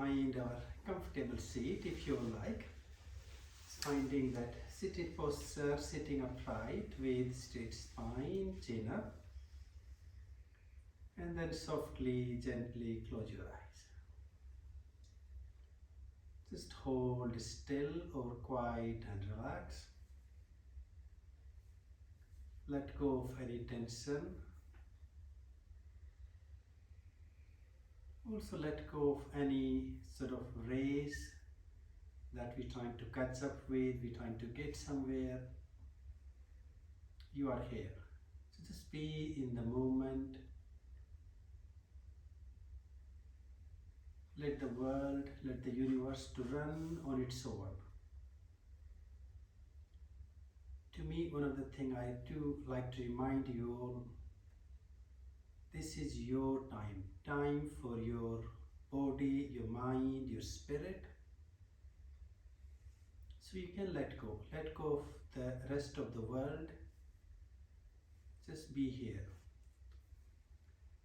find our comfortable seat if you like. Finding that seated posture, sitting upright with straight spine, chin up. And then softly, gently close your eyes. Just hold still or quiet and relax. Let go of any tension. Also let go of any sort of race that we're trying to catch up with, we're trying to get somewhere. You are here. So just be in the moment. Let the world, let the universe to run on its own. To me, one of the things I do like to remind you all, this is your time. Time for your body, your mind, your spirit. So you can let go of the rest of the world. Just be here.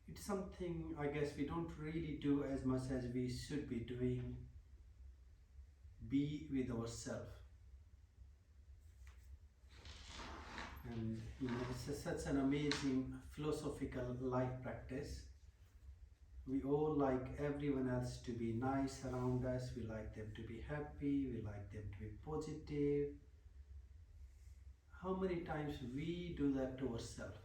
It's something I guess we don't really do as much as we should be doing. Be with ourselves. And it's such an amazing philosophical life practice. We all like everyone else to be nice around us. We like them to be happy. We like them to be positive. How many times we do that to ourselves?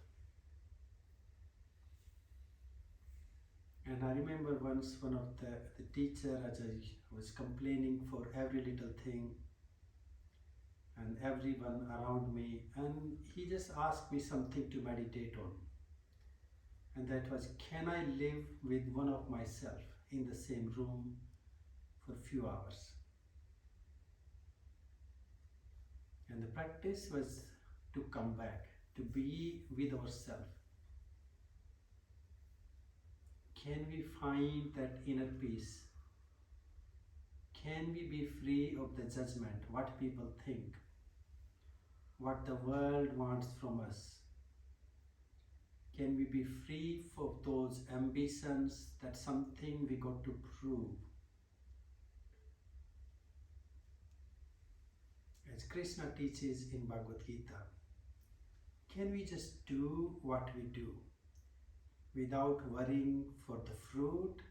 And I remember once one of the teacher, as I was complaining for every little thing and everyone around me, and he just asked me something to meditate on. And that was, can I live with one of myself in the same room for a few hours? And the practice was to come back, to be with ourselves. Can we find that inner peace? Can we be free of the judgment, what people think, what the world wants from us? Can we be free of those ambitions, that something we got to prove? As Krishna teaches in Bhagavad Gita, can we just do what we do without worrying for the fruit,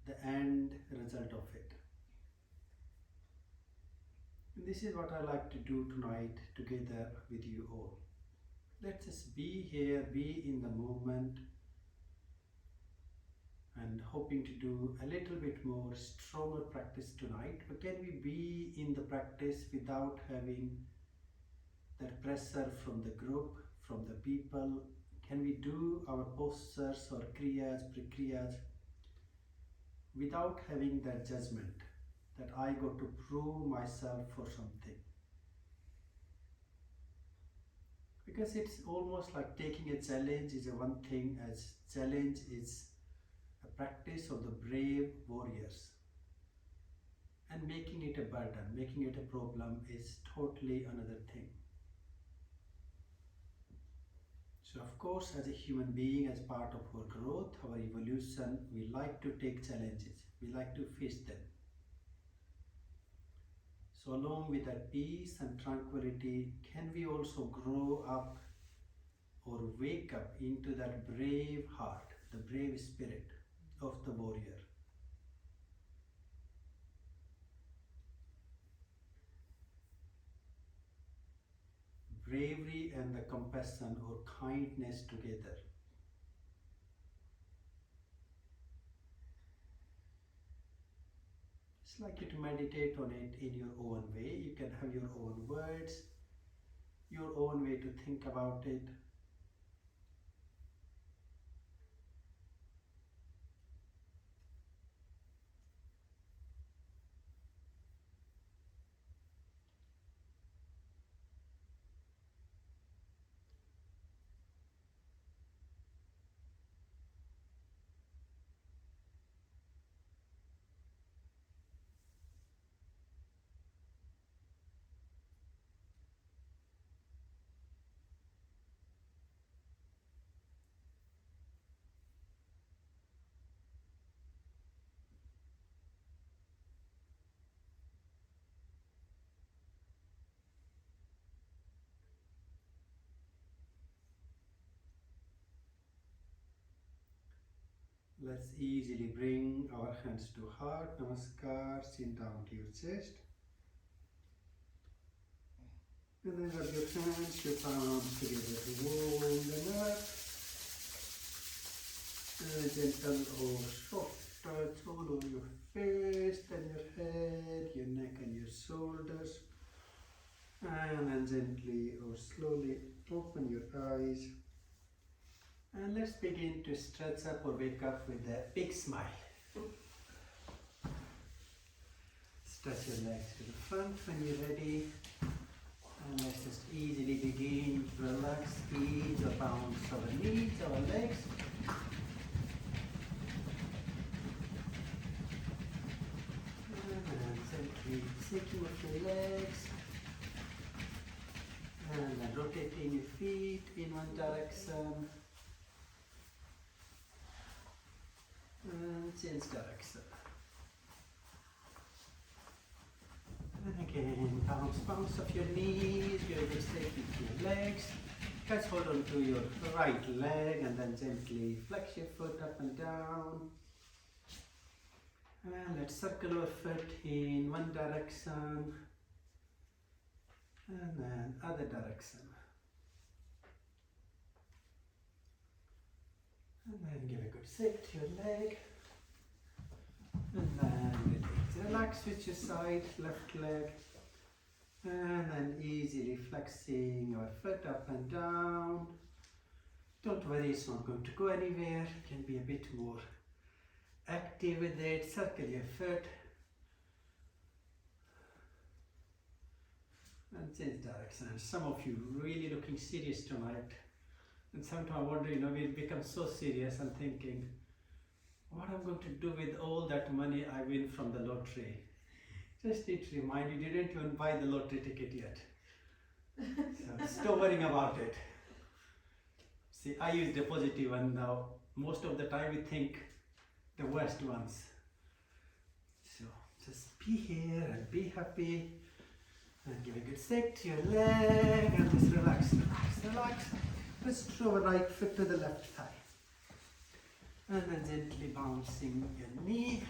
the end result of it? And this is what I like to do tonight together with you all. Let's just be here, be in the moment, and hoping to do a little bit more stronger practice tonight. But can we be in the practice without having that pressure from the group, from the people? Can we do our postures or kriyas, prakriyas without having that judgment that I got to prove myself for something? Because it's almost like taking a challenge is a one thing, as challenge is a practice of the brave warriors. And making it a burden, making it a problem is totally another thing. So of course, as a human being, as part of our growth, our evolution, we like to take challenges. We like to face them. So along with that peace and tranquility, can we also grow up or wake up into that brave heart, the brave spirit of the warrior? Bravery and the compassion or kindness together. It's like you to meditate on it in your own way. You can have your own words, your own way to think about it. Let's easily bring our hands to heart. Namaskar. Chin down to your chest. And then rub your hands, your palms together to warm them up. And a gentle or soft touch all over your face, then your head, your neck and your shoulders. And then gently or slowly open your eyes. And let's begin to stretch up or wake up with a big smile. Stretch your legs to the front when you're ready. And let's just easily begin. Relax each or bounce our knees, our legs. And gently shaking of your legs. And then rotating your feet in one direction. And change direction. And again, bounce of your knees, your hips taking to your legs. Let's hold on to your right leg and then gently flex your foot up and down. And let's circle our foot in one direction and then other direction. And then give a good shake to your leg. And then relax, switch your side, left leg. And then easily flexing our foot up and down. Don't worry, it's not going to go anywhere. You can be a bit more active with it. Circle your foot. And change direction. Some of you really looking serious tonight. And sometimes I wonder, we become so serious and thinking, what I'm going to do with all that money I win from the lottery. Just need to remind you, didn't even buy the lottery ticket yet. So stop worrying about it. See, I use the positive one now. Most of the time we think the worst ones. So just be here and be happy. And give a good shake to your leg and just relax, relax, relax. Let's throw a right foot to the left thigh. And then gently bouncing your knee.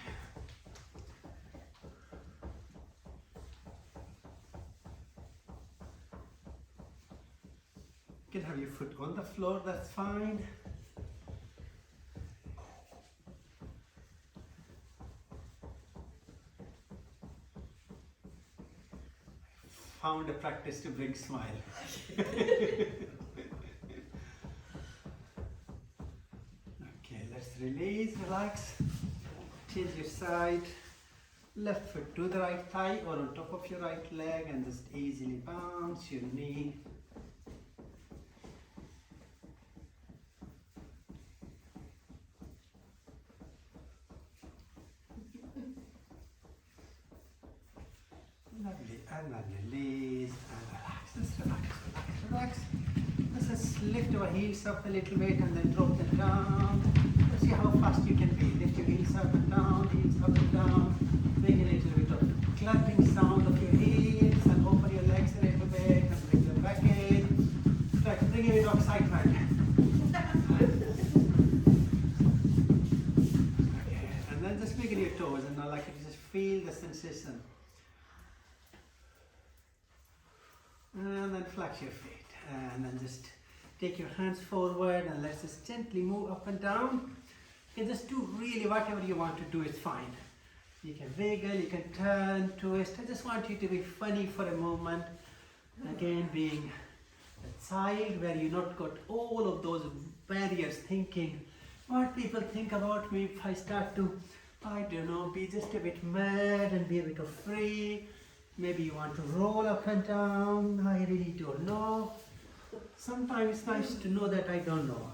You can have your foot on the floor, that's fine. Found a practice to bring smile. Release, relax, change your side, left foot to the right thigh or on top of your right leg and just easily bounce your knee. Lovely, and then release and relax, just relax, relax, relax. Let's just lift our heels up a little bit and then drop them down. See how fast you can be. Lift your heels up and down, heels up and down. Make a little bit of clapping sound of your heels and open your legs a little bit and bring them back in. Like bring it up side back. Okay, and then just wiggle your toes and now like you just feel the sensation. And then flex your feet and then just take your hands forward and let's just gently move up and down. You can just do really whatever you want to do is fine. You can wiggle, you can turn, twist. I just want you to be funny for a moment. Again, being a child where you not got all of those barriers thinking, what people think about me if I start to, I don't know, be just a bit mad and be a bit of free. Maybe you want to roll up and down. I really don't know. Sometimes it's nice to know that I don't know.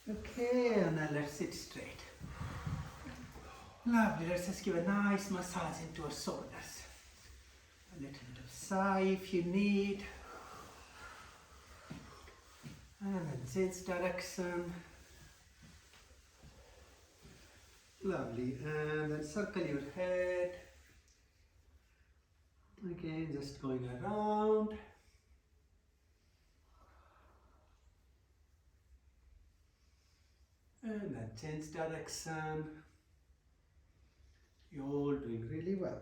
Okay, and then let's sit straight. Lovely, let's just give a nice massage into our shoulders. A little bit of sigh if you need. And then change direction. Lovely, and then circle your head. Again, just going around. And then change direction. You're all doing really well.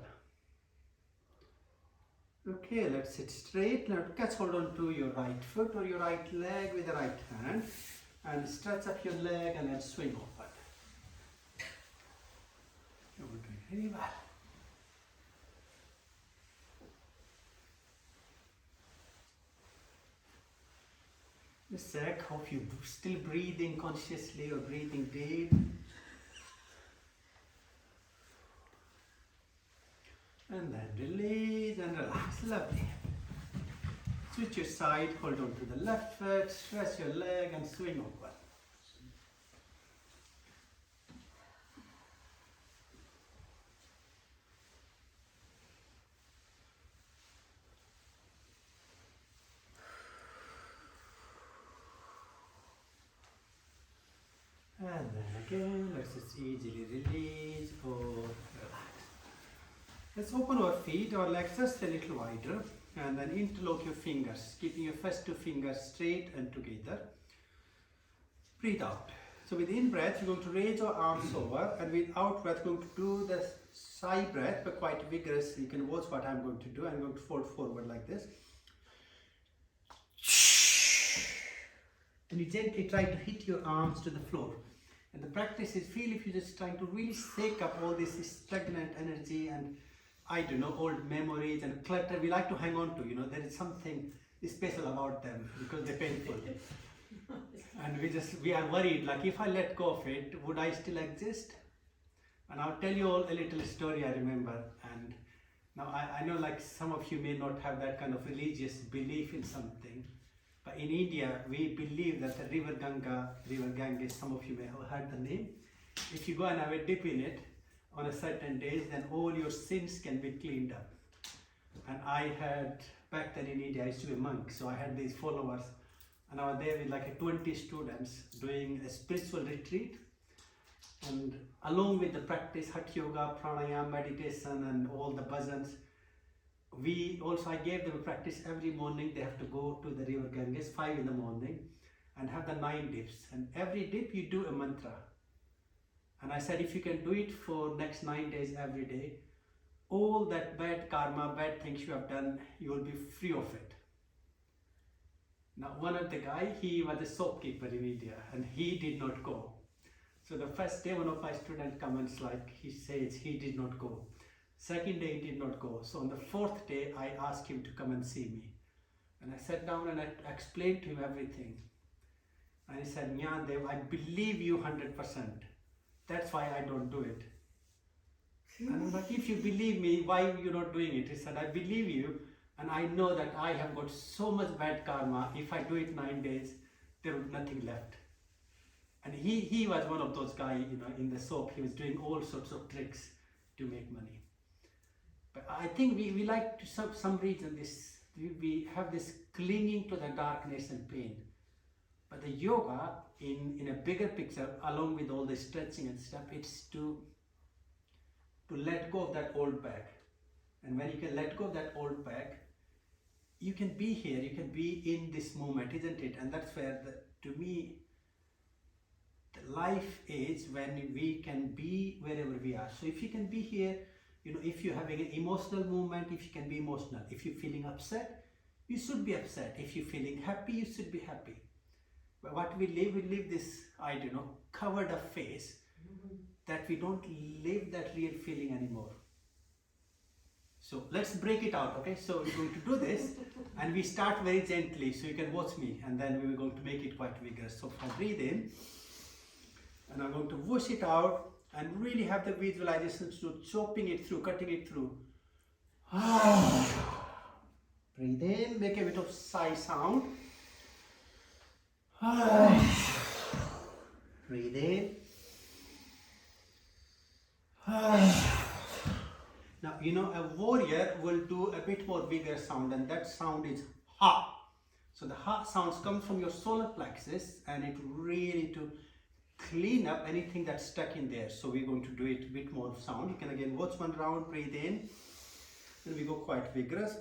Okay, let's sit straight. Now catch hold on to your right foot or your right leg with the right hand and stretch up your leg and then swing open. You're all doing really well. Just check, hope you still breathing consciously or breathing deep. And then release and relax. Lovely. Switch your side, hold on to the left foot, stretch your leg and swing open. And then again, let's just easily release or relax. Let's open our feet, our legs just a little wider, and then interlock your fingers, keeping your first two fingers straight and together. Breathe out. So with in breath, you're going to raise your arms over, and with out breath, you're going to do the sigh breath, but quite vigorous. You can watch what I'm going to do. I'm going to fold forward like this. And you gently try to hit your arms to the floor. And the practice is, feel if you're just trying to really shake up all this stagnant energy and, I don't know, old memories and clutter we like to hang on to, you know, there is something special about them because they're painful. And we are worried, like if I let go of it, would I still exist? And I'll tell you all a little story I remember. And now I know like some of you may not have that kind of religious belief in something. But in India, we believe that the river Ganges, some of you may have heard the name. If you go and have a dip in it on a certain days, then all your sins can be cleaned up. And I had, back then in India, I used to be a monk, so I had these followers. And I was there with like 20 students doing a spiritual retreat. And along with the practice, Hatha Yoga, pranayama, meditation, and all the bhajans, I gave them a practice every morning. They have to go to the river Ganges 5 in the morning and have the 9 dips. And every dip you do a mantra. And I said, if you can do it for next 9 days every day, all that bad karma, bad things you have done, you will be free of it. Now, one of the guy, he was a shopkeeper in India and he did not go. So the first day, one of my students comments like, he says he did not go. Second day he did not go. So on the 4th day, I asked him to come and see me. And I sat down and I explained to him everything. And he said, Nyandev, I believe you 100%. That's why I don't do it. And I was like, if you believe me, why are you not doing it? He said, I believe you and I know that I have got so much bad karma. If I do it 9 days, there will be nothing left. And he was one of those guys, you know, in the shop. He was doing all sorts of tricks to make money. But I think we like to some reason we have this clinging to the darkness and pain. But the yoga in a bigger picture, along with all the stretching and stuff, it's to let go of that old bag. And when you can let go of that old bag, you can be here, you can be in this moment, isn't it? And that's where, to me, the life is when we can be wherever we are. So if you can be here, you know, if you're having an emotional moment, if you can be emotional. If you're feeling upset, you should be upset. If you're feeling happy, you should be happy. But what we live this, I don't know, covered up face, that we don't live that real feeling anymore. So let's break it out, okay? So we're going to do this, and we start very gently, so you can watch me, and then we're going to make it quite vigorous. So I breathe in, and I'm going to whoosh it out, and really have the visualization, so chopping it through, cutting it through. Breathe in, make a bit of sigh sound. Breathe in. Now, you know, a warrior will do a bit more bigger sound, and that sound is ha. So the ha sounds come from your solar plexus, and it really to clean up anything that's stuck in there. So we're going to do it a bit more sound. You can again watch one round, breathe in, and we go quite vigorous.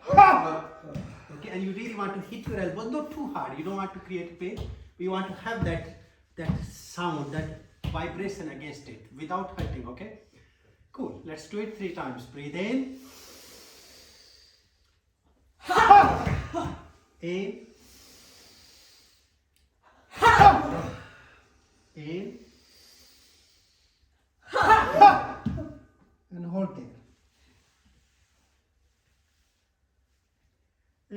Okay, and you really want to hit your elbow, not too hard. You don't want to create pain. You want to have that that sound, that vibration against it without hurting, okay? Cool. Let's do it 3 times. Breathe in. In. In. And hold there.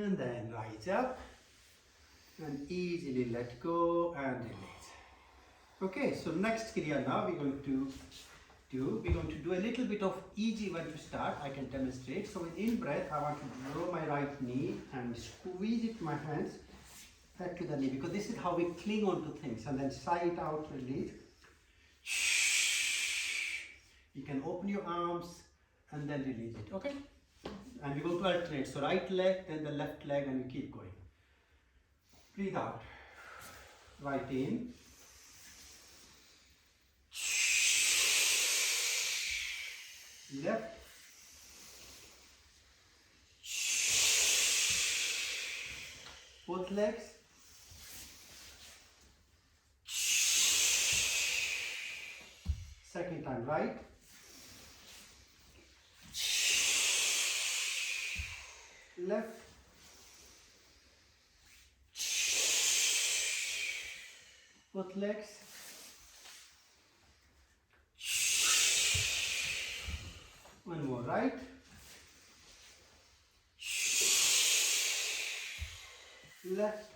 And then rise up and easily let go and release. Okay, so next Kriya now we're going to do a little bit of easy one to start. I can demonstrate. So with in breath, I want to draw my right knee and squeeze it with my hands head to the knee, because this is how we cling on to things, and then sigh it out, release. You can open your arms and then release it, okay? And we're going to alternate. So right leg, then the left leg, and you keep going. Breathe out. Right in. Left. Both legs. Second time, right. Left. Both legs. One more, right. Left.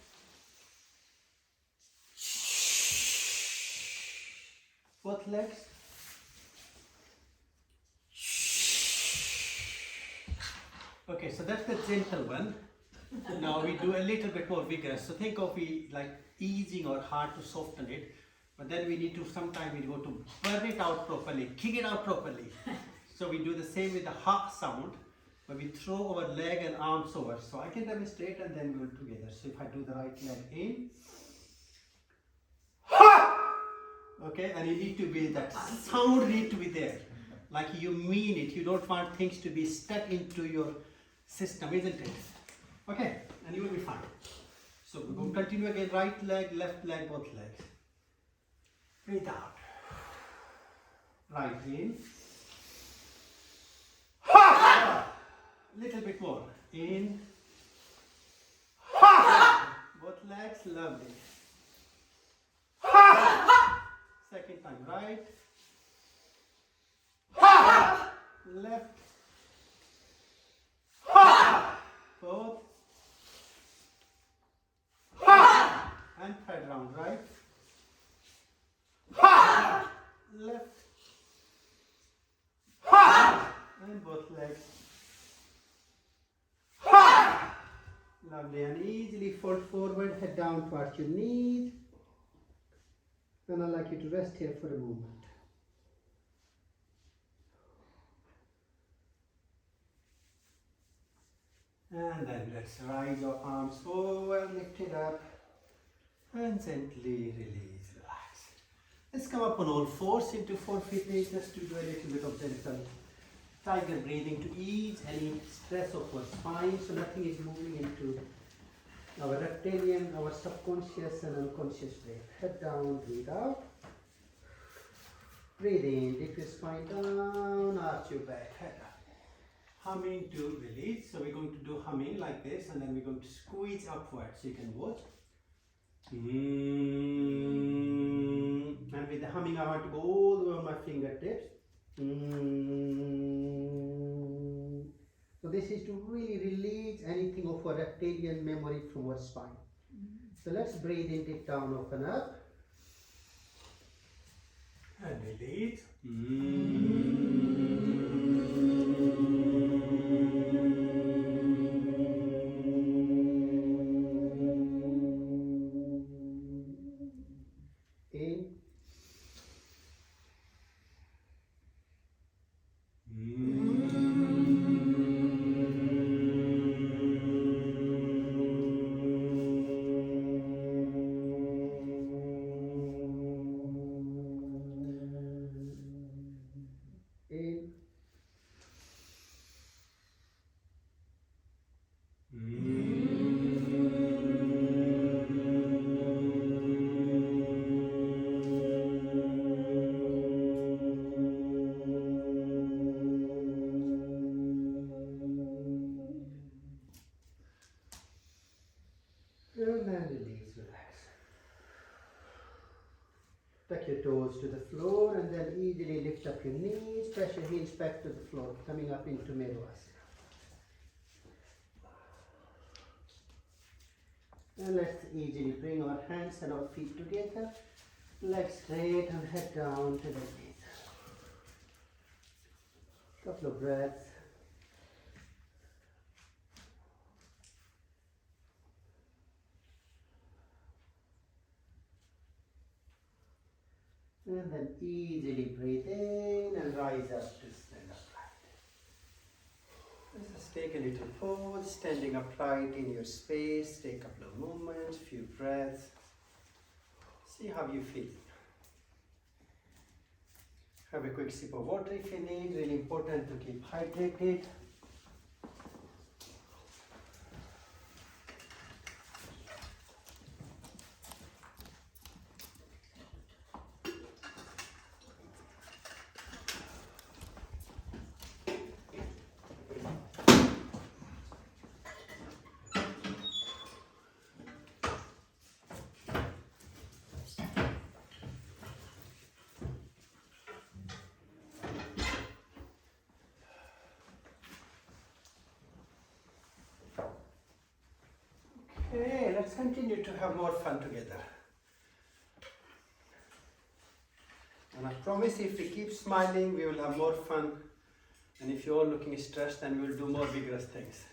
Both legs. Okay, so that's the gentle one. Now we do a little bit more vigorous. So think of it like easing or hard to soften it, but then we need to, sometimes we go to burn it out properly, kick it out properly. So we do the same with the ha sound, but we throw our leg and arms over. So I can demonstrate and then we'll do together. So if I do the right leg in, ha! Okay, and you need to be, that sound need to be there. Like you mean it, you don't want things to be stuck into your system, isn't it? Okay, and you will be fine. So we're going to continue again, right leg, left leg, both legs. Breathe out. Right in. Ha! Little bit more. In. Ha! Both legs, lovely. Ha! Second time, right. Ha! Left. Ha! Both. Ha! And third round, right. Ha! Left. Ha! And both legs. Ha! Lovely, and easily fold forward, head down towards your knees. And I'd like you to rest here for a moment. And then let's rise your arms over, lift it up, and gently release, relax. Let's come up on all fours into 4 feet, just to do a little bit of gentle tiger breathing to ease any stress of our spine, so nothing is moving into our reptilian, our subconscious and unconscious brain. Head down, breathe out. Breathe in, lift your spine down, arch your back, head up. Humming to release. So we're going to do humming like this, and then we're going to squeeze upwards. So you can watch. And with the humming, I want to go all the way on my fingertips. So this is to really release anything of our reptilian memory from our spine. So let's breathe in, deep down, open up. And release. In. toes to the floor, and then easily lift up your knees, press your heels back to the floor, coming up into Mevasana. And let's easily bring our hands and our feet together, legs straight and head down to the knees. Couple of breaths. And then easily breathe in and rise up to stand upright. Let's just take a little pause, standing upright in your space. Take a couple of movements, few breaths. See how you feel. Have a quick sip of water if you need. Really important to keep hydrated. Okay, let's continue to have more fun together. And I promise if we keep smiling, we will have more fun. And if you're all looking stressed, then we'll do more vigorous things.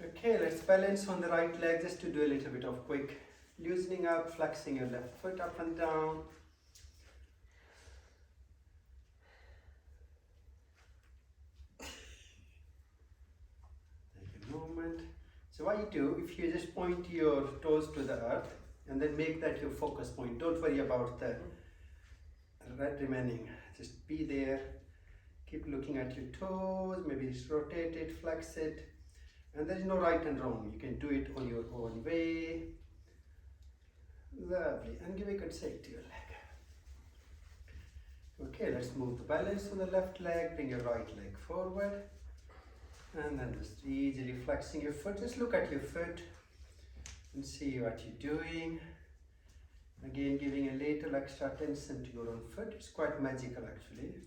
Okay, let's balance on the right leg just to do a little bit of quick loosening up, flexing your left foot up and down. Movement. So what you do, if you just point your toes to the earth and then make that your focus point, don't worry about the red remaining, just be there, keep looking at your toes, maybe just rotate it, flex it, and there is no right and wrong, you can do it on your own way. Lovely, and give a good shake to your leg. Okay, let's move the balance on the left leg, bring your right leg forward. And then just easily flexing your foot. Just look at your foot and see what you're doing. Again, giving a little extra attention to your own foot. It's quite magical actually.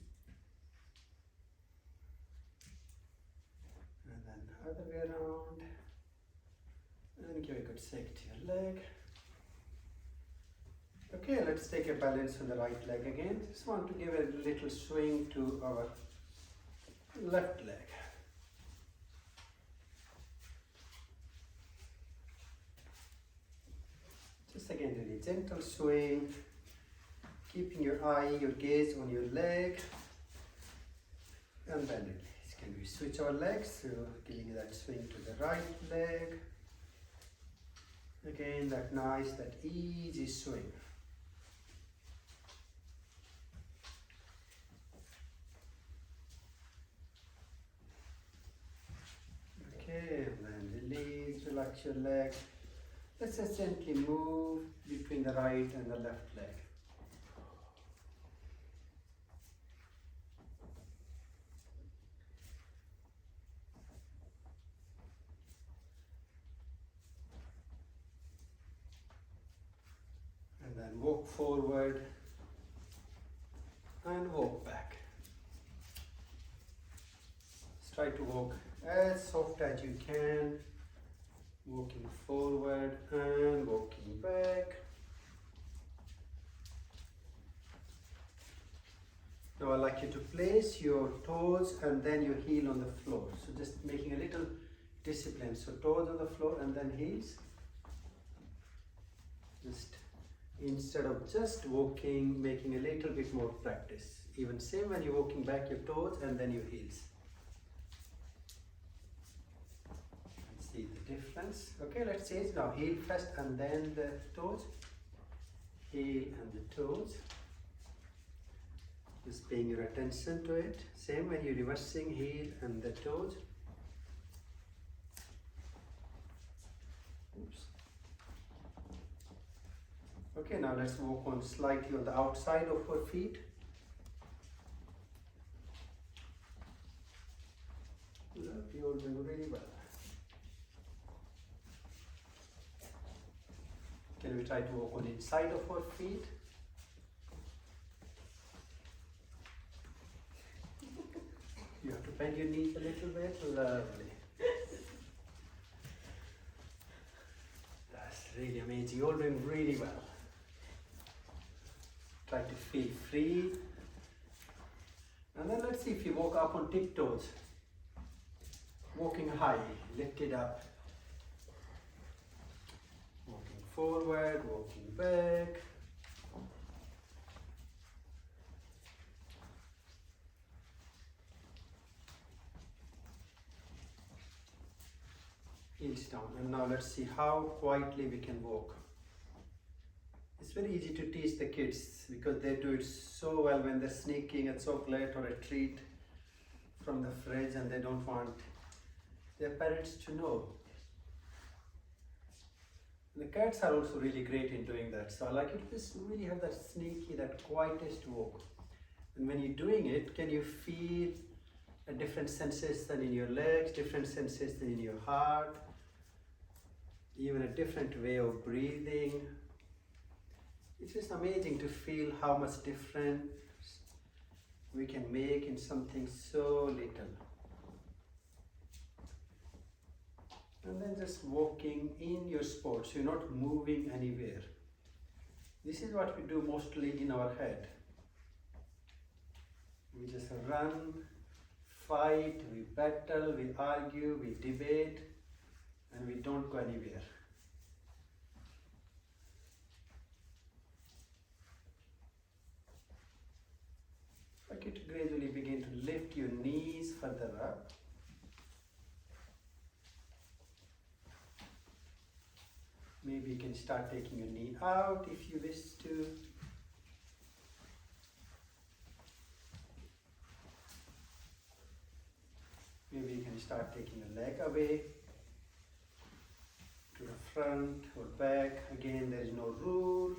And then other way around. And give a good shake to your leg. Okay, let's take a balance on the right leg again. Just want to give a little swing to our left leg. Just again, really gentle swing, keeping your eye, your gaze on your leg, and then release. Can we switch our legs? So giving that swing to the right leg. Again, that nice, that easy swing. Okay, and then release, relax your leg. Let's just gently move between the right and the left leg. And then walk forward and walk back. Just try to walk as soft as you can. Walking forward and walking back. Now I'd like you to place your toes and then your heel on the floor. So just making a little discipline. So toes on the floor and then heels. Just instead of just walking, making a little bit more practice. Even same when you're walking back, your toes and then your heels. See the difference. Okay, let's change now. Heel first and then the toes. Heel and the toes. Just paying your attention to it. Same when you're reversing, heel and the toes. Oops. Okay, now let's walk on slightly on the outside of our feet. You're doing really well. Can we try to walk on inside of our feet? You have to bend your knees a little bit. Lovely. That's really amazing. You're doing really well. Try to feel free. And then let's see if you walk up on tiptoes. Walking high, lift it up. Walking forward, walking back. Heels down. And now let's see how quietly we can walk. It's very easy to teach the kids because they do it so well when they're sneaking a chocolate or a treat from the fridge and they don't want their parents to know. The cats are also really great in doing that. So I like you to just really have that sneaky, that quietest walk. And when you're doing it, can you feel a different sensation in your legs, different sensation in your heart, even a different way of breathing. It's just amazing to feel how much difference we can make in something so little. And then just walking in your sport, so you're not moving anywhere. This is what we do mostly in our head. We just run, fight, we battle, we argue, we debate, and we don't go anywhere. I'd like you to gradually begin to lift your knees further up. Maybe you can start taking your knee out if you wish to. Maybe you can start taking your leg away to the front or back. Again, there is no rule.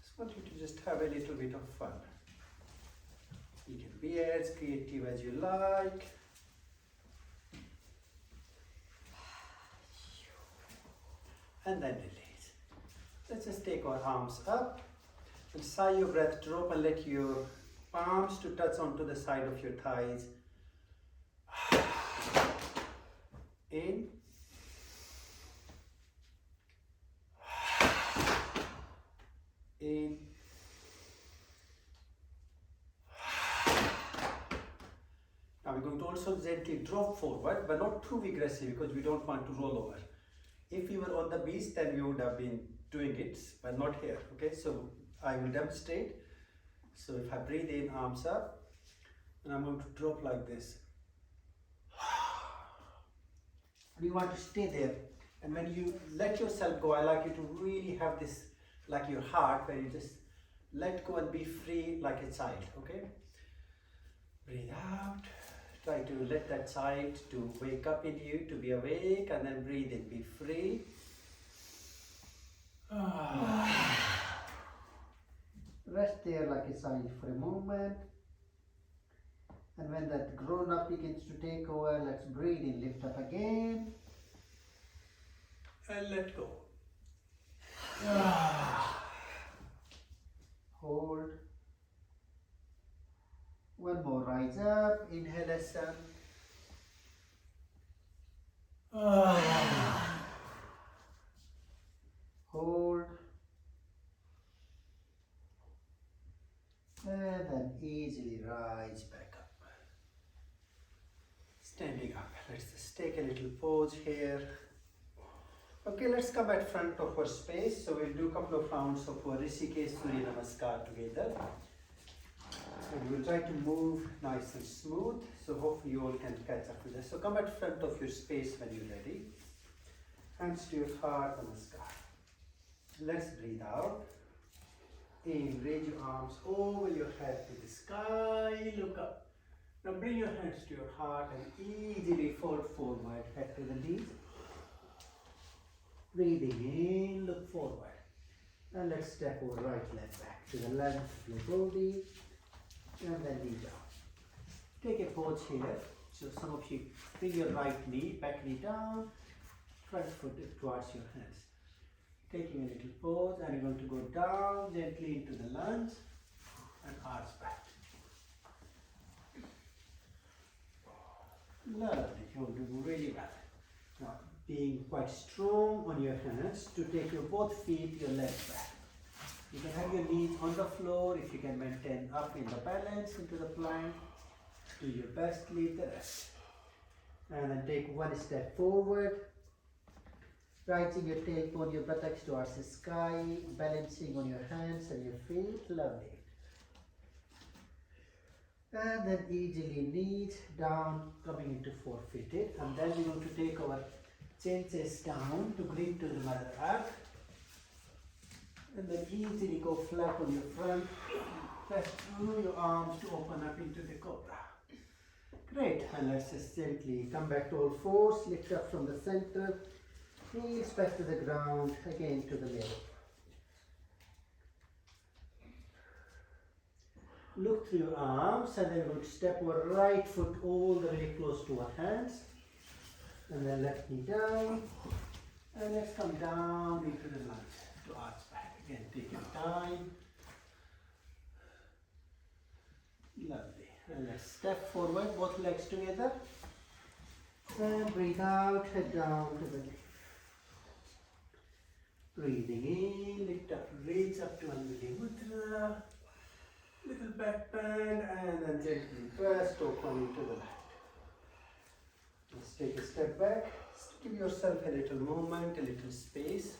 Just want you to just have a little bit of fun. You can be as creative as you like. And then release. Let's just take our arms up and sigh your breath, drop and let your palms to touch onto the side of your thighs. In. In. Now we're going to also gently drop forward, but not too aggressive because we don't want to roll over. If you were on the beach, then you would have been doing it, but not here. Okay, so I will demonstrate. So if I breathe in, arms up, and I'm going to drop like this. You want to stay there, and when you let yourself go, I like you to really have this, like your heart, where you just let go and be free like a child. Okay, breathe out. Try to let that child to wake up in you, to be awake, and then breathe in, be free. Rest there like a child for a moment. And when that grown up begins to take over, let's breathe in, lift up again. And let go. Hold. One more, rise up, inhalation. Hold. And then easily rise back up. Standing up. Let's just take a little pause here. Okay, let's come at front of our space. So we'll do a couple of rounds of our Rishikesh Surya Namaskar together. And we'll try to move nice and smooth, so hopefully you all can catch up with us. So come at front of your space when you're ready. Hands to your heart, Namaskar. Let's breathe out. In, raise your arms over your head to the sky, look up. Now bring your hands to your heart and easily fold forward, head to the knees. Breathing in, look forward. And let's step our right leg back to the length of your body. And then knee down. Take a pause here. So some of you bring your right knee, back knee down, front foot towards your hands. Taking a little pause, and you're going to go down gently into the lunge and arch back. Lovely, you're doing really well. Now, being quite strong on your hands to take your both feet, your legs back. You can have your knees on the floor if you can maintain up in the balance into the plank. Do your best, leave the rest. And then take one step forward. Rising your tailbone, your buttocks towards the sky, balancing on your hands and your feet. Lovely. And then easily knees down, coming into four-footed. And then we're going to take our chin-chest down to bring to the mother earth. And then easily go flat on your front. Press through your arms to open up into the cobra. Great. And let's just gently come back to all fours. Lift up from the center. Heels back to the ground. Again to the middle. Look through your arms, and then we're going to step our right foot all the way close to our hands. And then left knee down. And let's come down into the lunge to arch back. Again, take your time. Lovely. And let's step forward, both legs together. And breathe out, head down to the knee. Breathing in, lift up, reach up to Anjali Mudra. Little back bend, and then gently press, open into the left. Let's take a step back. Just give yourself a little moment, a little space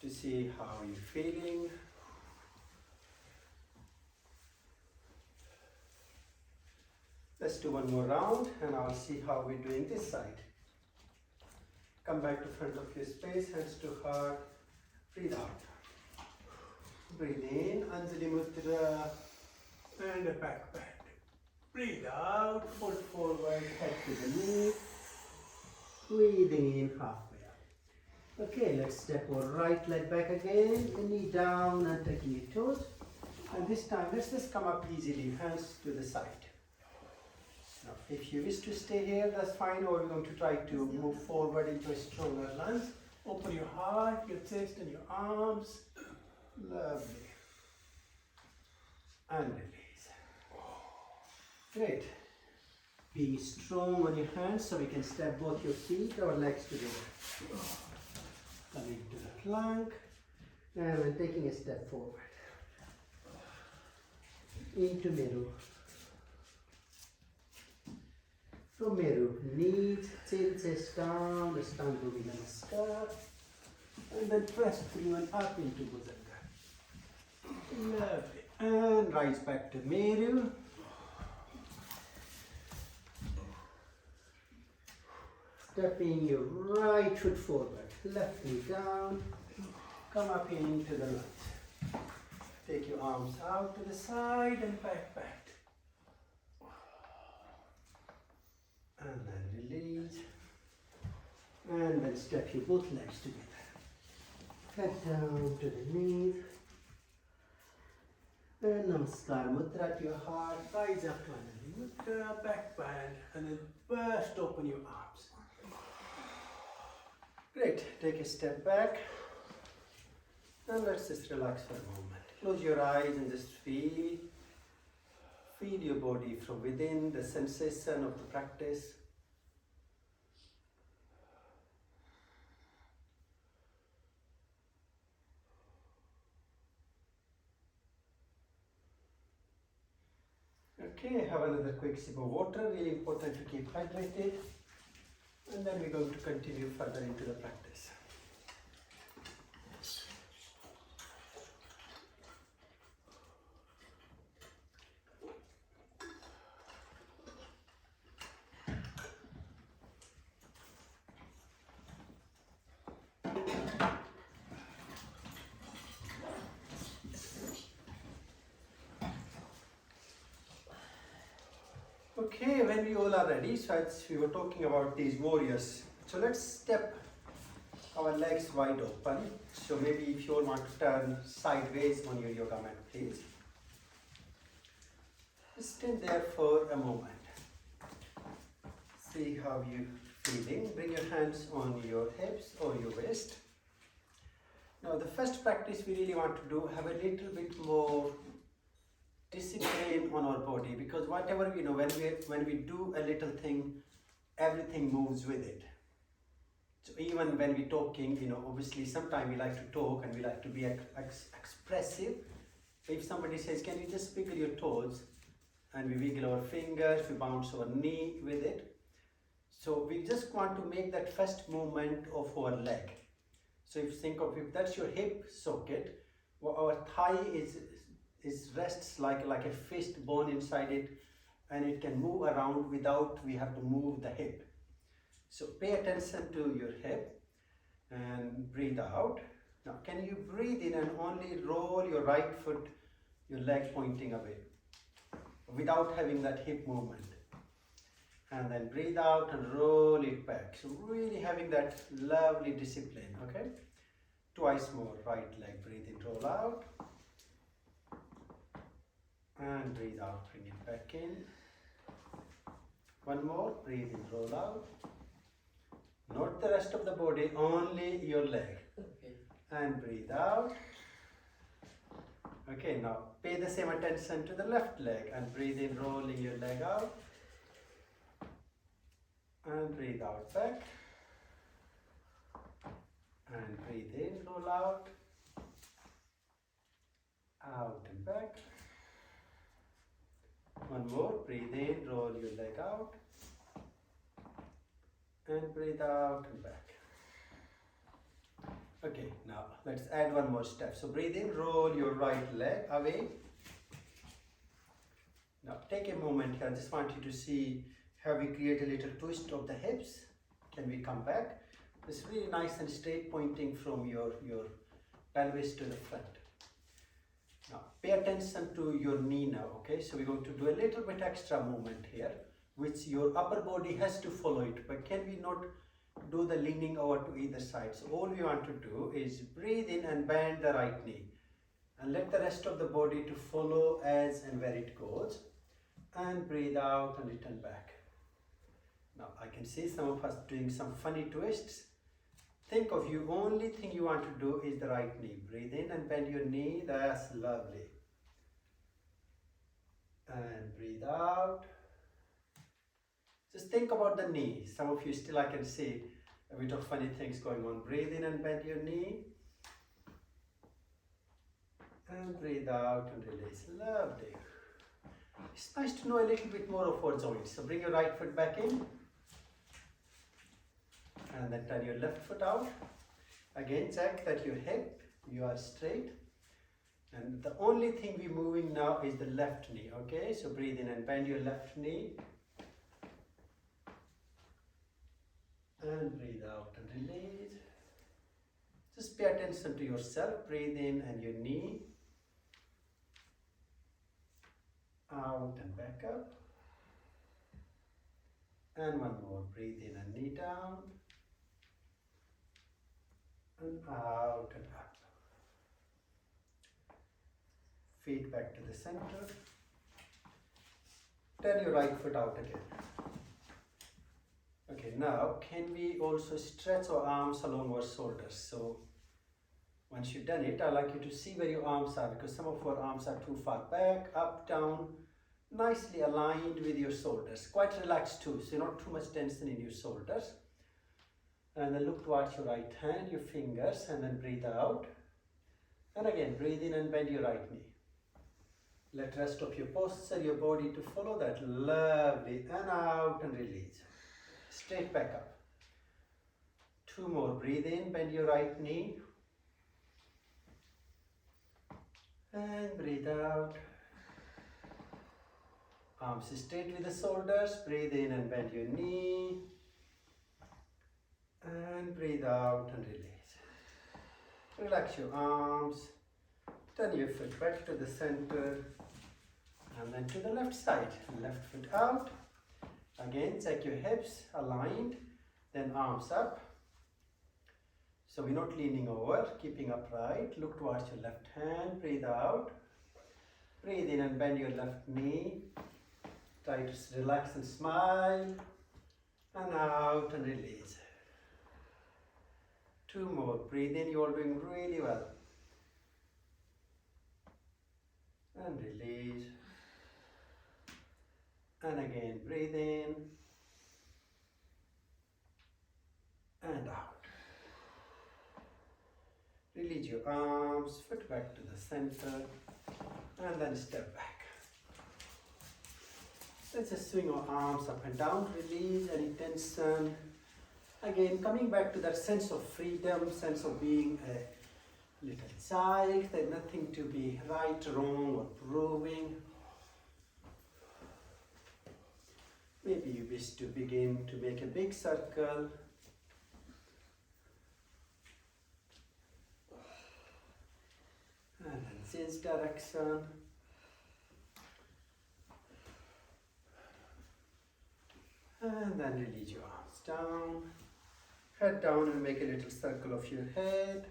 to see how you're feeling. Let's do one more round, and I'll see how we're doing this side. Come back to front of your space, hands to heart. Breathe out. Breathe in, Anjali Mudra, and a back bend. Breathe out, fold forward, head to the knee. Breathing in halfway up. Okay, let's step our right leg back again, knee down and taking your toes. And this time, let's just come up easily, hands to the side. Now, if you wish to stay here, that's fine, or we're going to try to move forward into a stronger lunge. Open your heart, your chest and your arms. Lovely. And release. Great. Be strong on your hands so we can step both your feet or legs together. Coming to the plank. And then taking a step forward. Into Meru. From Meru, knees, chin, chest down, Stanguvi Namaskar. And then press through and up into Bhujanga. Lovely. And rise back to Meru. Stepping your right foot forward, left knee down. Come up into the lunge. Take your arms out to the side and back. And then release. And then step your both legs together. Head down to the knees. And Namaskar Mudra to your heart. Rise up to Anjali Mudra, back bend, and then burst open your arms. Great. Take a step back. And let's just relax for a moment. Close your eyes and just feel your body from within, the sensation of the practice. Okay, have another quick sip of water. Really important to keep hydrated. And then we're going to continue further into the practice. Okay, when we all are ready, so as we were talking about these warriors, so let's step our legs wide open. So maybe if you all want to turn sideways on your yoga mat, please. Just stand there for a moment. See how you're feeling. Bring your hands on your hips or your waist. Now the first practice we really want to do, have a little bit more discipline on our body, because whatever we know, when we do a little thing, everything moves with it. So even when we're talking, obviously sometimes we like to talk and we like to be expressive. If somebody says, can you just wiggle your toes, and we wiggle our fingers, we bounce our knee with it. So we just want to make that first movement of our leg. So if you think of, if that's your hip socket, our thigh is rests like a fist bone inside it, and it can move around without we have to move the hip. So pay attention to your hip and breathe out. Now can you breathe in and only roll your right foot, your leg pointing away, without having that hip movement. And then breathe out and roll it back. So really having that lovely discipline, okay? Twice more, right leg, breathe in, roll out. And breathe out, bring it back in. One more, breathe in, roll out. Not the rest of the body, only your leg. Okay. And breathe out. Okay, now pay the same attention to the left leg and breathe in, rolling your leg out. And breathe out back. And breathe in, roll out. Out and back. One more, breathe in, roll your leg out. And breathe out and back. Okay, now let's add one more step. So breathe in, roll your right leg away. Now take a moment here. I just want you to see how we create a little twist of the hips. Can we come back? It's really nice and straight, pointing from your pelvis to the front. Now pay attention to your knee now, okay? So we're going to do a little bit extra movement here, which your upper body has to follow it, but can we not do the leaning over to either side? So all we want to do is breathe in and bend the right knee and let the rest of the body to follow as and where it goes, and breathe out and return back. Now I can see some of us doing some funny twists. Think of you, only thing you want to do is the right knee. Breathe in and bend your knee, that's lovely. And breathe out. Just think about the knee. Some of you still, I can see a bit of funny things going on. Breathe in and bend your knee. And breathe out and release. Lovely. It's nice to know a little bit more of our joints. So bring your right foot back in. And then turn your left foot out. Again, check that your hip, you are straight. And the only thing we're moving now is the left knee, okay? So breathe in and bend your left knee. And breathe out and release. Just pay attention to yourself. Breathe in and your knee. Out and back up. And one more. Breathe in and knee down. And out and up. Feet back to the center. Turn your right foot out again. Okay, now can we also stretch our arms along our shoulders? So once you've done it, I'd like you to see where your arms are, because some of our arms are too far back, up, down, nicely aligned with your shoulders. Quite relaxed too, so not too much tension in your shoulders. And then look towards your right hand, your fingers, and then breathe out. And again, breathe in and bend your right knee. Let rest of your posture, your body to follow that. Lovely. And out and release. Straight back up. Two more. Breathe in, bend your right knee. And breathe out. Arms straight with the shoulders. Breathe in and bend your knee. And breathe out and release. Relax your arms. Turn your foot back to the center. And then to the left side. Left foot out. Again, check your hips aligned. Then arms up. So we're not leaning over, keeping upright. Look towards your left hand. Breathe out. Breathe in and bend your left knee. Try to relax and smile. And out and release. 2 more. Breathe in, you're doing really well. And release. And again, breathe in. And out. Release your arms, foot back to the center. And then step back. Let's just swing our arms up and down. Release any tension. Again, coming back to that sense of freedom, sense of being a little child. There's nothing to be right, wrong, or proving. Maybe you wish to begin to make a big circle. And then change direction. And then release your arms down. Head down and make a little circle of your head.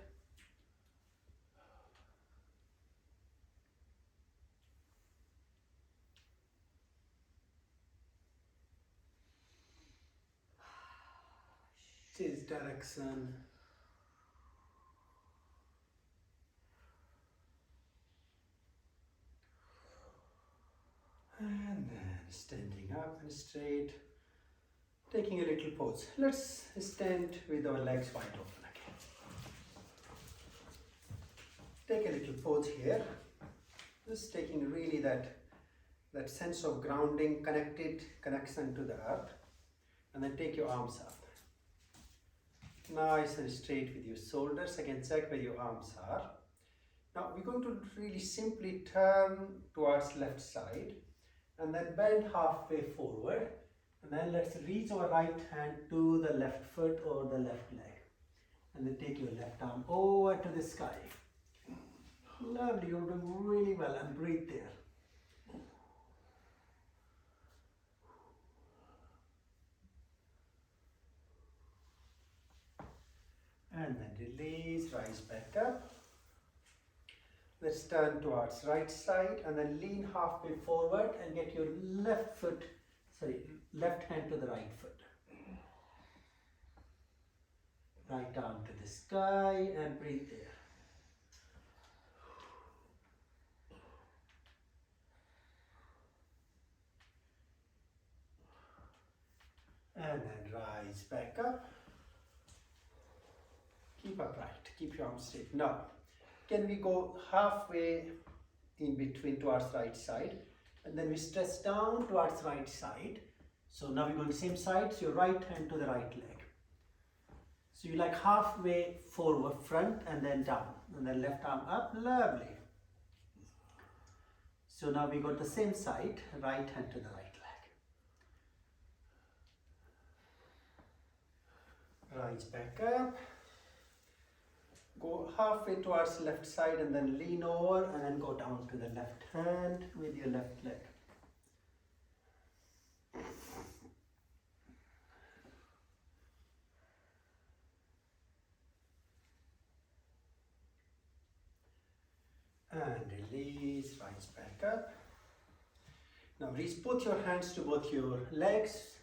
Change direction. And then standing up and straight. Taking a little pause. Let's stand with our legs wide open again. Take a little pause here. Just taking really that sense of grounding, connection to the earth. And then take your arms up. Nice and straight with your shoulders. Again, check where your arms are. Now we're going to really simply turn towards left side and then bend halfway forward. And then let's reach our right hand to the left foot or the left leg. And then take your left arm over to the sky. Lovely, you're doing really well, and breathe there. And then release, rise back up. Let's turn towards right side and then lean halfway forward and get your left hand to the right foot. Right arm to the sky and breathe there. And then rise back up. Keep upright, keep your arms straight. Now, can we go halfway in between towards right side and then we stretch down towards right side. So now we're going the same side, so your right hand to the right leg. So you like halfway forward, front and then down, and then left arm up, lovely. So now we got the same side, right hand to the right leg. Rise back up. Go halfway towards left side and then lean over and then go down to the left hand with your left leg. And release, rise back up. Now reach both your hands to both your legs.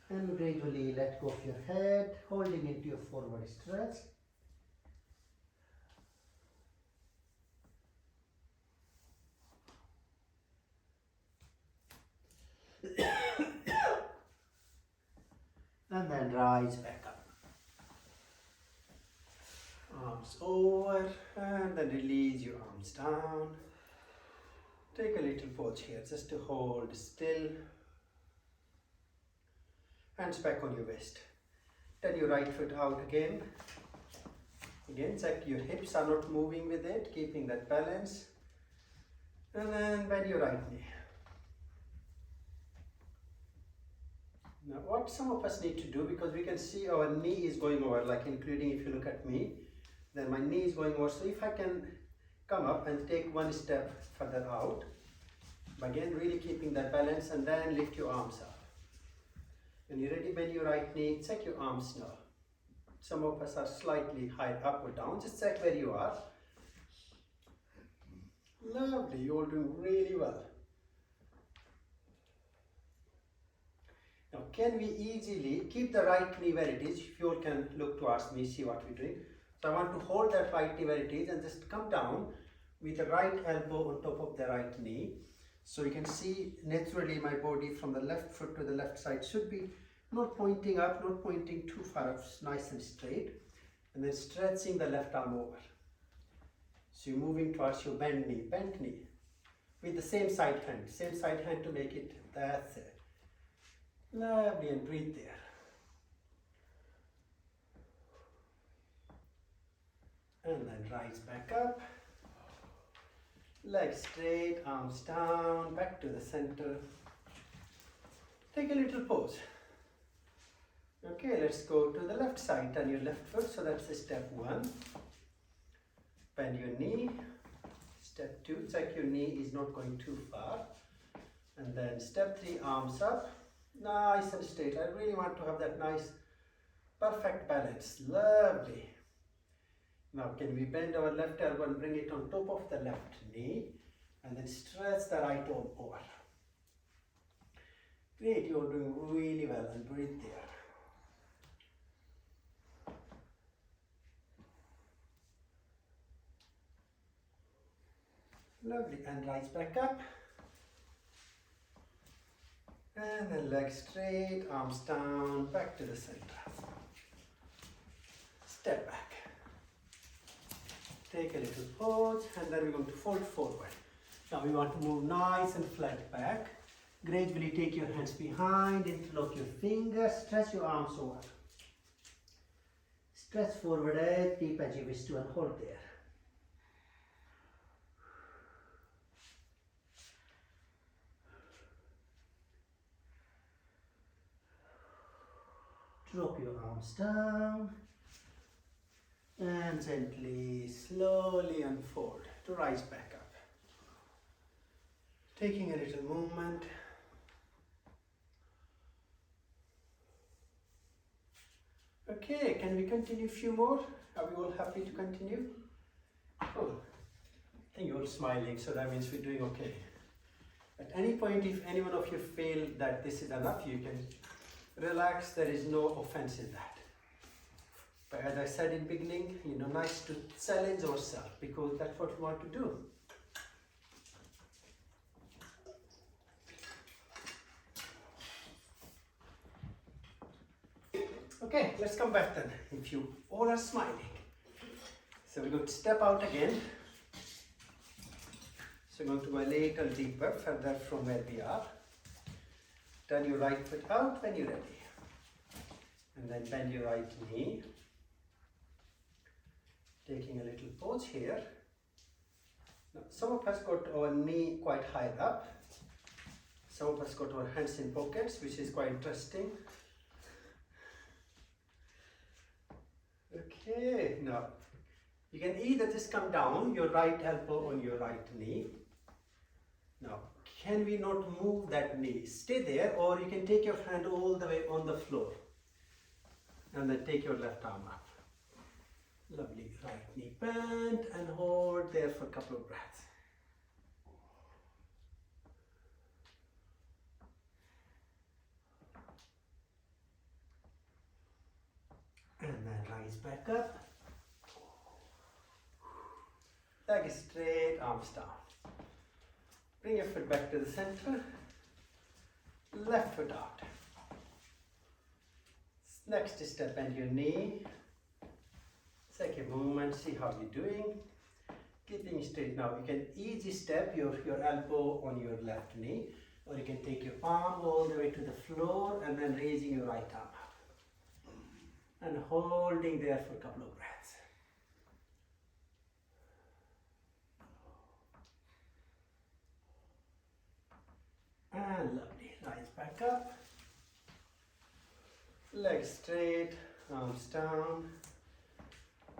And gradually let go of your head, holding into your forward stretch. And then rise back up. Arms over and then release your arms down. Take a little pause here just to hold still. Hands back on your waist. Turn your right foot out again. Again, check your hips are not moving with it, keeping that balance. And then bend your right knee. Now what some of us need to do, because we can see our knee is going over, like including if you look at me, then my knee is going over. So if I can come up and take one step further out, again really keeping that balance, and then lift your arms up. When you're ready, bend your right knee, check your arms now. Some of us are slightly higher up or down, just check where you are. Lovely, you're doing really well. Now can we easily keep the right knee where it is? If you all can look towards me, see what we're doing. So I want to hold that right knee where it is and just come down with the right elbow on top of the right knee. So you can see naturally my body from the left foot to the left side should be not pointing up, not pointing too far up, nice and straight. And then stretching the left arm over. So you're moving towards your bent knee with the same side hand to make it, that's it. Lovely, and breathe there. And then rise back up. Legs straight, arms down, back to the center. Take a little pause. Okay, let's go to the left side. Turn your left foot, so that's the step 1. Bend your knee. Step 2, check your knee is not going too far. And then step 3, arms up. Nice and straight. I really want to have that nice, perfect balance. Lovely. Now can we bend our left elbow and bring it on top of the left knee and then stretch the right arm over. Great, you're doing really well, and breathe there. Lovely, and rise back up. And then legs straight, arms down, back to the center. Step back. Take a little pause, and then we're going to fold forward. Now we want to move nice and flat back. Gradually take your hands behind, interlock your fingers, stretch your arms over. Stretch forward as deep as you wish to and hold there. Drop your arms down and gently, slowly unfold to rise back up. Taking a little movement. Okay, can we continue a few more? Are we all happy to continue? Cool. I think you're all smiling, so that means we're doing okay. At any point, if any one of you feel that this is enough, you can relax. There is no offense in that. But as I said in the beginning, nice to challenge ourselves, because that's what we want to do. Okay, let's come back then, if you all are smiling. So we're going to step out again. So we're going to go a little deeper, further from where we are. Turn your right foot out when you're ready. And then bend your right knee. Taking a little pause here. Now, some of us got our knee quite high up. Some of us got our hands in pockets, which is quite interesting. Okay, now you can either just come down, your right elbow on your right knee. Now, can we not move that knee? Stay there, or you can take your hand all the way on the floor and then take your left arm up. Lovely, right knee bent, and hold there for a couple of breaths. And then rise back up. Leg straight, arms down. Bring your foot back to the center. Left foot out. Next step, bend your knee. Second movement, see how you're doing. Keeping straight now. You can easy step your elbow on your left knee, or you can take your palm all the way to the floor and then raising your right arm up. And holding there for a couple of breaths. And lovely, rise back up. Legs straight, arms down,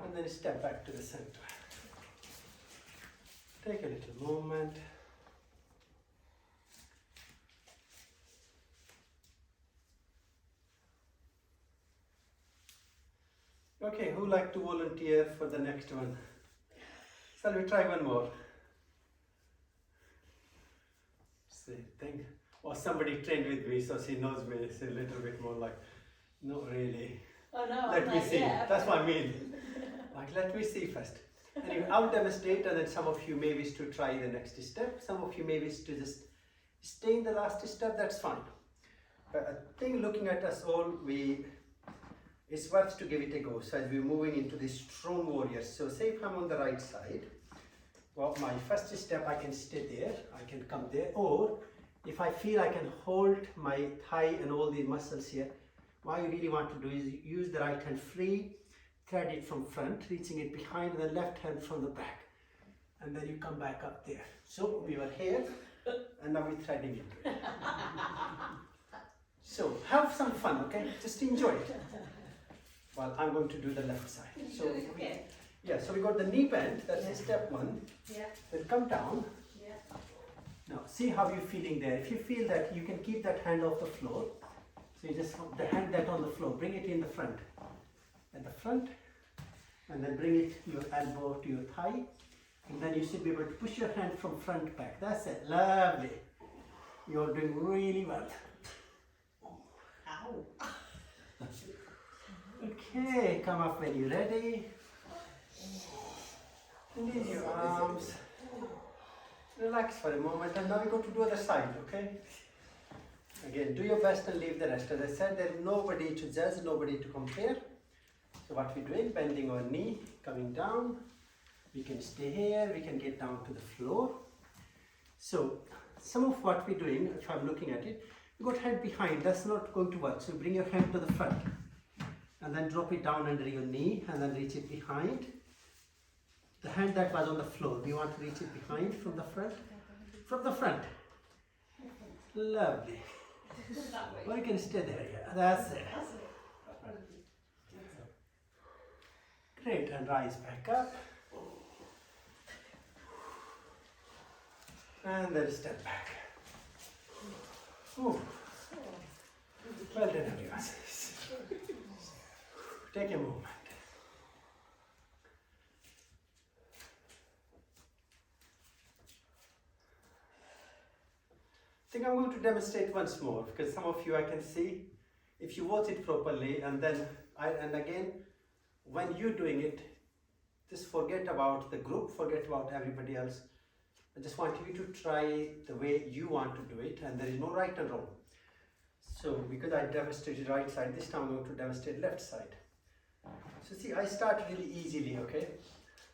and then step back to the center. Take a little moment. Okay, who like to volunteer for the next one? Shall we try one more? Same thing. Or somebody trained with me, so she knows me. It's a little bit more like, not really. Oh no, Let I'm me like, see. yeah. That's what I mean. Like, let me see first. Anyway, I'll demonstrate, and then some of you may wish to try the next step. Some of you may wish to just stay in the last step. That's fine. But I think looking at us all, it's worth to give it a go. So as we're moving into this strong warrior. So say if I'm on the right side, well, my first step, I can stay there. I can come there. Or if I feel I can hold my thigh and all these muscles here, what you really want to do is use the right hand free, thread it from front, reaching it behind, and the left hand from the back. And then you come back up there. So we were here, and now we're threading it. So have some fun, okay? Just enjoy it. Well, I'm going to do the left side. So so we got the knee bend, that's step one. Yeah. Then come down. Yeah. Now see how you're feeling there. If you feel that, you can keep that hand off the floor. So you just the hand that on the floor, bring it in the front. At the front, and then bring it your elbow to your thigh, and then you should be able to push your hand from front back. That's it. Lovely. You're doing really well. Ow. Okay, come up when you're ready. Release your arms. Relax for a moment, and now we go to the other side, okay? Again, do your best and leave the rest. As I said, there's nobody to judge, nobody to compare. So what we're doing, bending our knee, coming down. We can stay here, we can get down to the floor. So some of what we're doing, if I'm looking at it, you got hand behind, that's not going to work. So bring your hand to the front and then drop it down under your knee and then reach it behind. The hand that was on the floor, we want to reach it behind from the front. From the front. Lovely. Or you can stay there, yeah. That's it. Great, and rise back up. And then step back. Ooh. Well done, everyone. Take a moment. I think I'm going to demonstrate once more, because some of you I can see, if you watch it properly, and then again, when you're doing it, just forget about the group, forget about everybody else. I just want you to try the way you want to do it, and there is no right and wrong. So because I demonstrated right side, this time I'm going to demonstrate left side. So see, I start really easily, okay?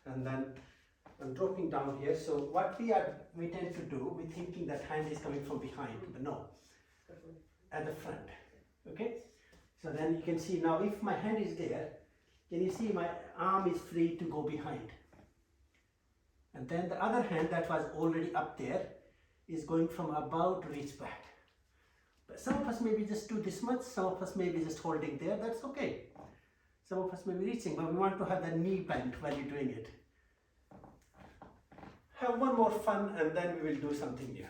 And then I'm dropping down here. So what we tend to do, we're thinking that hand is coming from behind, but no, at the front, okay? So then you can see now, if my hand is there, can you see my arm is free to go behind? And then the other hand that was already up there is going from above to reach back. But some of us maybe just do this much, some of us maybe just holding there, that's okay. Some of us may be reaching, but we want to have the knee bent while you're doing it. Have one more fun, and then we will do something new.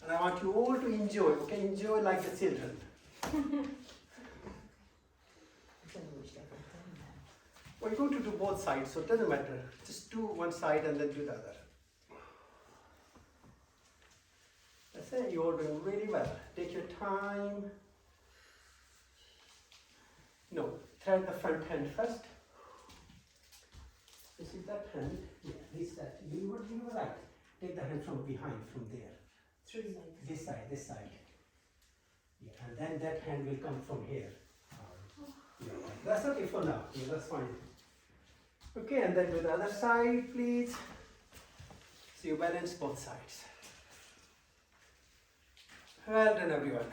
And I want you all to enjoy, okay? Enjoy like the children. We're going to do both sides, so it doesn't matter. Just do one side and then do the other. That's it, you're all doing really well. Take your time. No, thread the front hand first. This is that hand. Yeah, that. You were right. Take the hand from behind, from there. This side. Yeah, and then that hand will come from here. Yeah, that's okay for now. Yeah, that's fine. Okay, and then do the other side, please. So you balance both sides. Well done, everyone.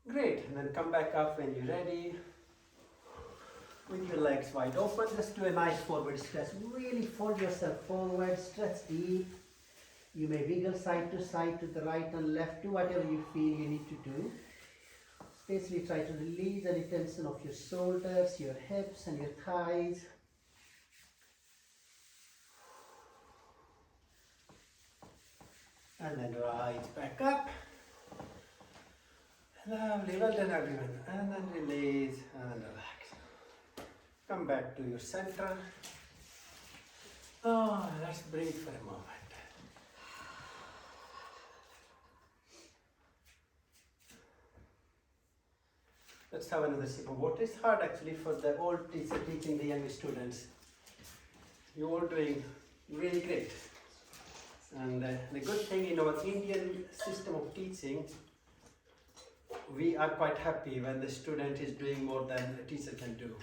Great, and then come back up when you're ready. With your legs wide open, just do a nice forward stretch. Really fold yourself forward, stretch deep. You may wiggle side to the right and left, do whatever you feel you need to do. Especially try to release any tension of your shoulders, your hips and your thighs. And then rise back up. Lovely, well done everyone. And then release and relax. Come back to your center. Oh, let's breathe for a moment. Let's have another sip of water. It's hard actually for the old teacher teaching the young students. You're all doing really great. And the good thing in our Indian system of teaching, we are quite happy when the student is doing more than a teacher can do.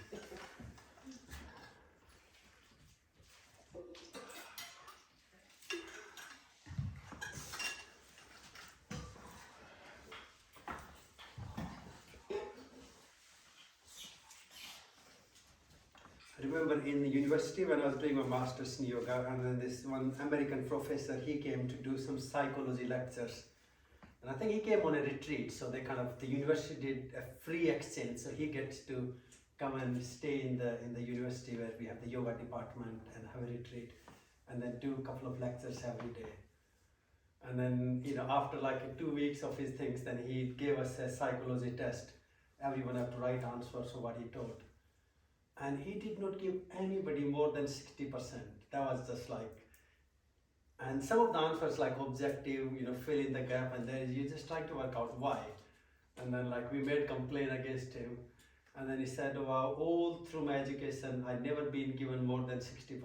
I remember in the university when I was doing my master's in yoga, and then this one American professor, he came to do some psychology lectures. And I think he came on a retreat, so the university did a free exchange, so he gets to come and stay in the university where we have the yoga department and have a retreat, and then do a couple of lectures every day. And then, after like 2 weeks of his things, then he gave us a psychology test. Everyone had to write answers for what he taught. And he did not give anybody more than 60%. That was just like, and some of the answers like objective, fill in the gap, and then you just try to work out why. And then like we made complaint against him, and then he said, wow, all through my education, I've never been given more than 60%.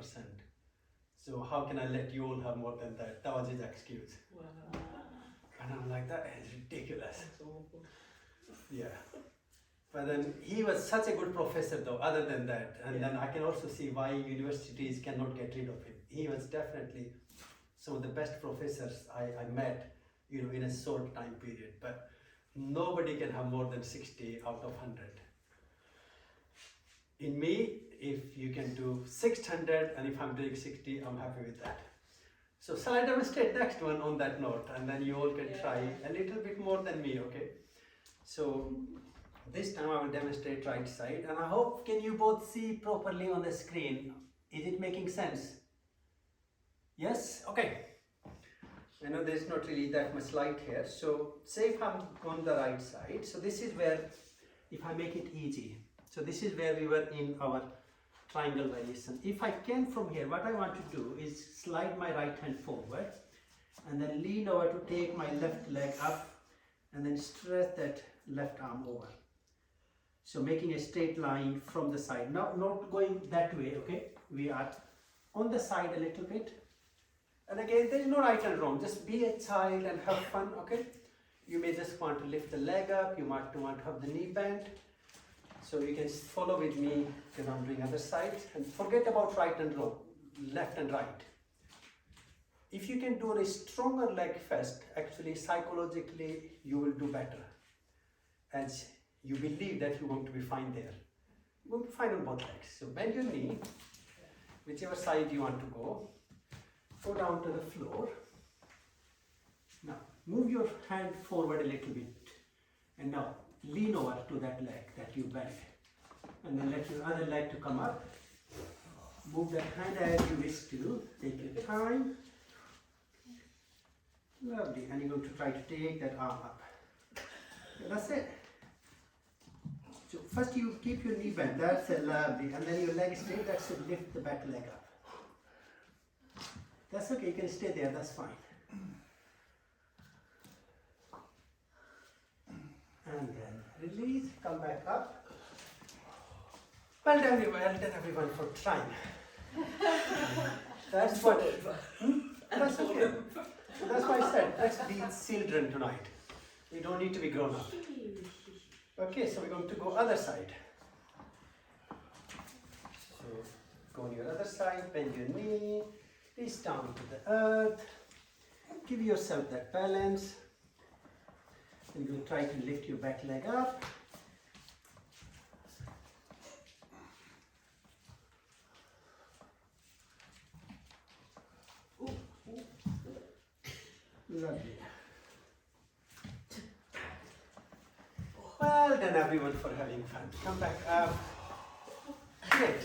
So how can I let you all have more than that? That was his excuse. Wow. And I'm like, that is ridiculous. That's awful. Yeah. But then he was such a good professor though, other than that. And then I can also see why universities cannot get rid of him. He was definitely some of the best professors I met, in a short time period. But nobody can have more than 60 out of 100. In me, if you can do 600, and if I'm doing 60, I'm happy with that. So shall I demonstrate next one on that note, and then you all can try a little bit more than me, okay? So this time I will demonstrate right side, and I hope can you both see properly on the screen. Is it making sense? Yes? Okay. I know there's not really that much light here. So say if I'm on the right side, so this is where, if I make it easy, so this is where we were in our triangle variation. If I can from here, what I want to do is slide my right hand forward and then lean over to take my left leg up and then stretch that left arm over. So making a straight line from the side. Now not going that way, okay? We are on the side a little bit. And again, there is no right and wrong. Just be a child and have fun, okay? You may just want to lift the leg up. You might want to have the knee bent. So you can follow with me because I'm doing other side. And forget about right and wrong, left and right. If you can do a stronger leg first, actually psychologically you will do better. As you believe that you're going to be fine there. You're going to be fine on both legs. So bend your knee, whichever side you want to go. Go down to the floor. Now move your hand forward a little bit, and now lean over to that leg that you bent, and then let your other leg to come up. Move that hand as you wish to. Take your time. Lovely. And you're going to try to take that arm up. That's it. So first you keep your knee bent. That's a lovely. And then your leg straight. That should lift the back leg up. That's okay, you can stay there, that's fine. And then release, come back up. Well done everyone for trying. That's what, that's okay. So that's why I said, let's be children tonight. We don't need to be grown up. Okay, so we're going to go other side. So go on your other side, bend your knee. Reach down to the earth, give yourself that balance, and you'll try to lift your back leg up. Ooh. Lovely. Well done everyone for having fun. Come back up. Great.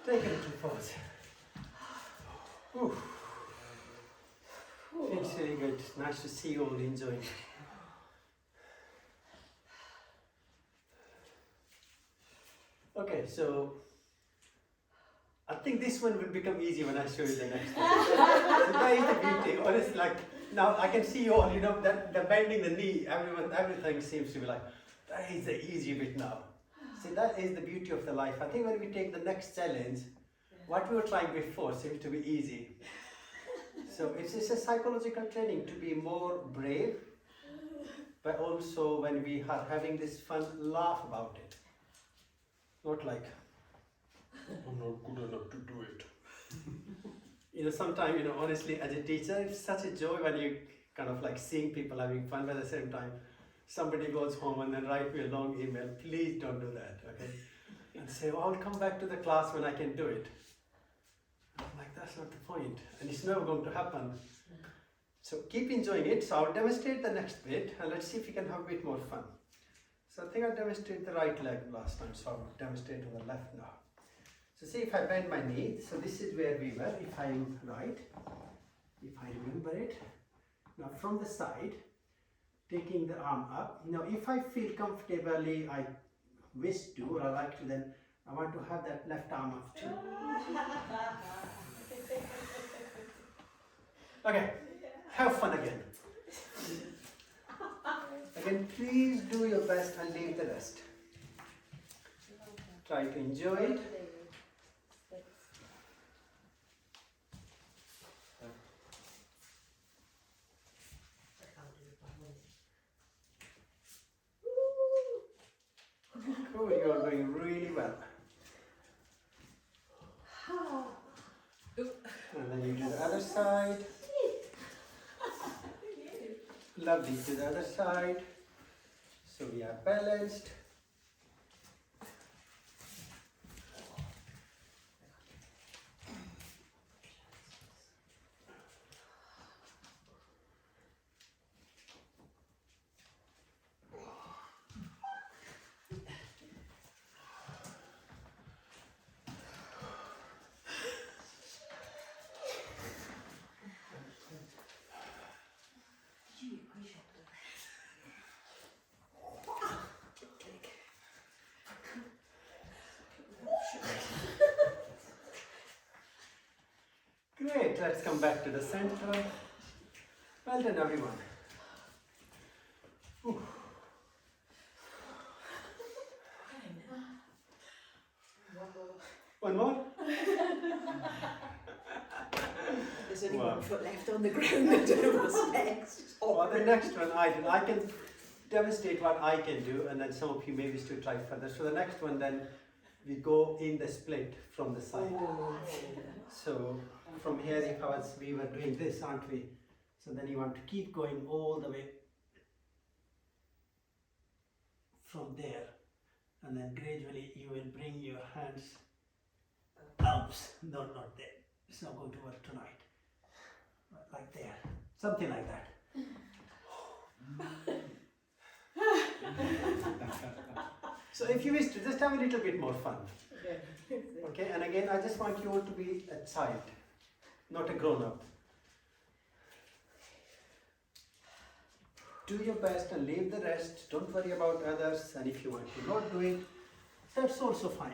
Take a little pause. Ooh. It's really good. Nice to see you all enjoying. Okay, so I think this one will become easy when I show you the next one. So that is the beauty. Honestly, like now I can see you all, that the bending the knee, everything seems to be like, that is the easy bit now. See, that is the beauty of the life. I think when we take the next challenge, what we were trying before seems to be easy. So it's a psychological training to be more brave, but also when we are having this fun, laugh about it. Not like, I'm not good enough to do it. Sometimes, honestly, as a teacher, it's such a joy when you kind of like seeing people having fun, but at the same time, somebody goes home and then write me a long email, please don't do that, okay? And say, well, I'll come back to the class when I can do it. I'm like, that's not the point, and it's never going to happen. So keep enjoying it. So I'll demonstrate the next bit, and let's see if we can have a bit more fun. So I think I demonstrated the right leg last time, so I'll demonstrate on the left now. So see if I bend my knee, so this is where we were, if I am right, if I remember it. Now from the side, taking the arm up. Now if I feel comfortably, I wish to, or I like to, then I want to have that left arm up too. Okay, have fun again. Again, please do your best and leave the rest. Try to enjoy it. Cool, you are doing really well. And then you do the other side. Lovely, to the other side. So we are balanced. Great, let's come back to the center. Well done, everyone. Ooh. One more? There's only one foot left on the ground. I don't know what's next. Well, the next one I can demonstrate what I can do, and then some of you maybe still try further. So the next one, then we go in the split from the side. Oh. So from here, if we were doing this, aren't we? So then you want to keep going all the way from there, and then gradually you will bring your hands up. No, not there. It's not going to work tonight. Like there, something like that. So if you wish to just have a little bit more fun. Okay, and again, I just want you all to be a child, not a grown-up. Do your best and leave the rest. Don't worry about others, and if you want to not do it, that's also fine.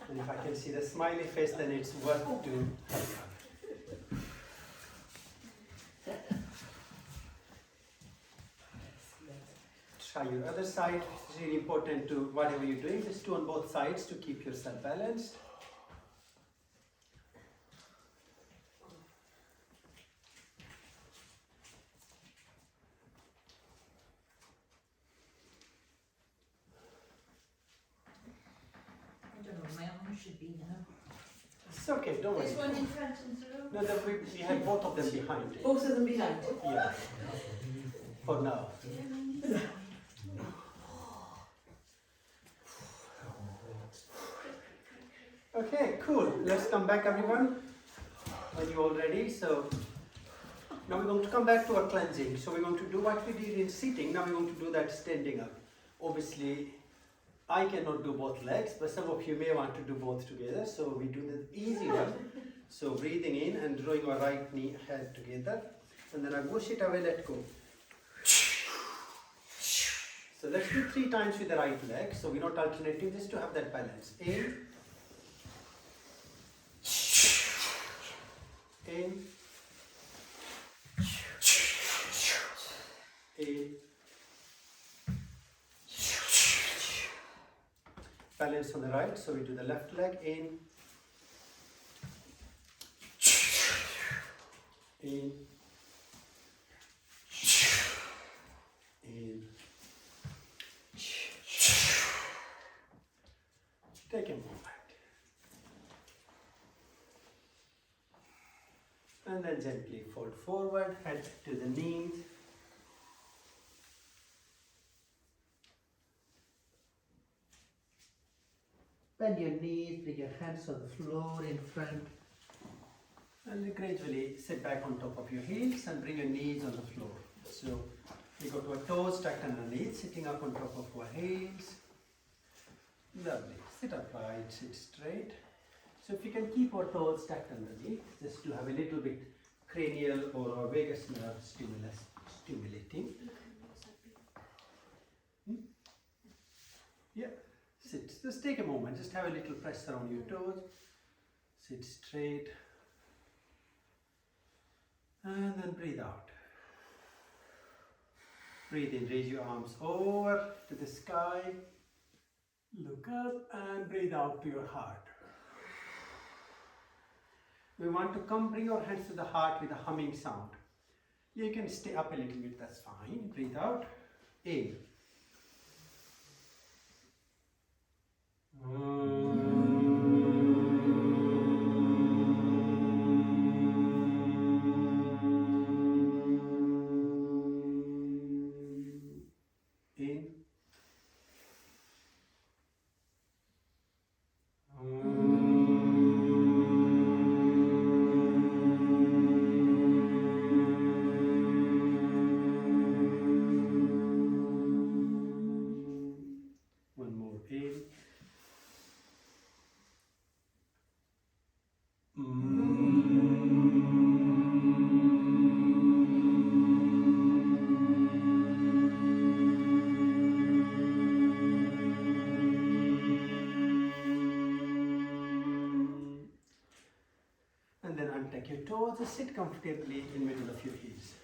And if I can see the smiley face, then it's worth to have fun. Try your other side. It's really important to, whatever you're doing, just do on both sides to keep yourself balanced. I don't know, my arm should be now. It's okay, don't worry. This one in front and through? No, we had both of them behind. Both of them behind. Yeah. For now. Okay, cool. Let's come back, everyone. Are you all ready? So now we're going to come back to our cleansing. So we're going to do what we did in sitting. Now we're going to do that standing up. Obviously, I cannot do both legs, but some of you may want to do both together. So we do the easy one. So breathing in and drawing our right knee head together. And then I push it away, let go. So let's do 3 times with the right leg. So we're not alternating, just to have that balance. In. In. In. Balance on the right, so we do the left leg. In. In. In. Take a moment. And then gently fold forward, head to the knees. Bend your knees, bring your hands on the floor in front. And then gradually sit back on top of your heels and bring your knees on the floor. So we go to our toes tucked underneath, sitting up on top of our heels. Lovely. Sit upright, sit straight. So if you can keep our toes tucked underneath, just to have a little bit cranial or vagus nerve stimulating. Yeah. Sit. Just take a moment. Just have a little pressure on your toes. Sit straight. And then breathe out. Breathe in. Raise your arms over to the sky. Look up and breathe out to your heart. We want to bring our hands to the heart with a humming sound. You can stay up a little bit, that's fine. Breathe out. In. In. One more in. And then untuck your toes, just sit comfortably in middle of your heels.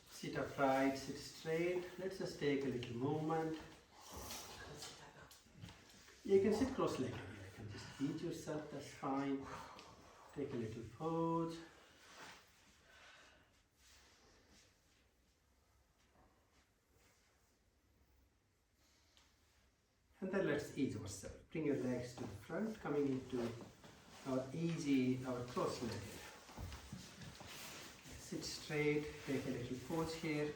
Sit upright, sit straight. Let's just take a little movement. You can sit cross-legged. You can just eat yourself, that's fine. Take a little pose. And then let's ease ourselves. Bring your legs to the front, coming into our cross-legged. Sit straight, take a little pose here.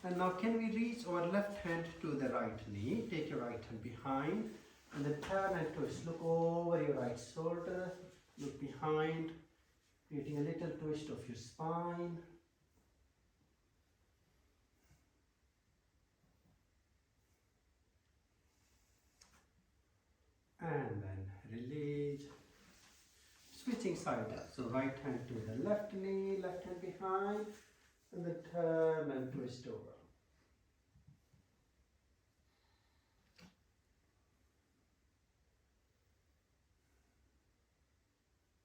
And now can we reach our left hand to the right knee? Take your right hand behind. And then turn and twist. Look over your right shoulder. Look behind. Creating a little twist of your spine. And then release. Switching side. So right hand to the left knee, left hand behind. And then turn and twist over.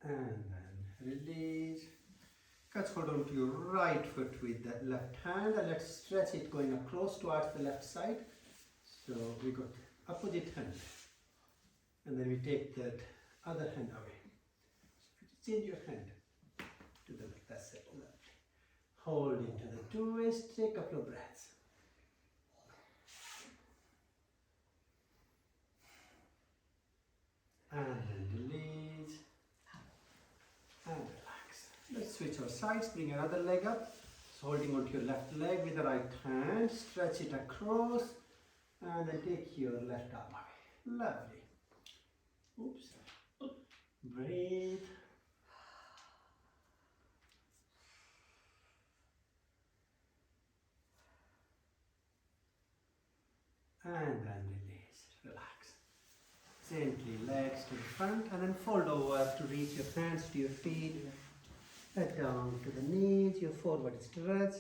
And then release. Let's hold on to your right foot with the left hand and let's stretch it going across towards the left side. So we got opposite hand. And then we take that other hand away. So change your hand to the left. That's it. Hold into the twist. Take a couple of breaths. And then release. And relax. Let's switch our sides. Bring your other leg up. So holding onto your left leg with the right hand. Stretch it across. And then take your left arm away. Lovely. Oops. Breathe. Gently legs to the front and then fold over to reach your hands to your feet. Head down to the knees, your forward stretch.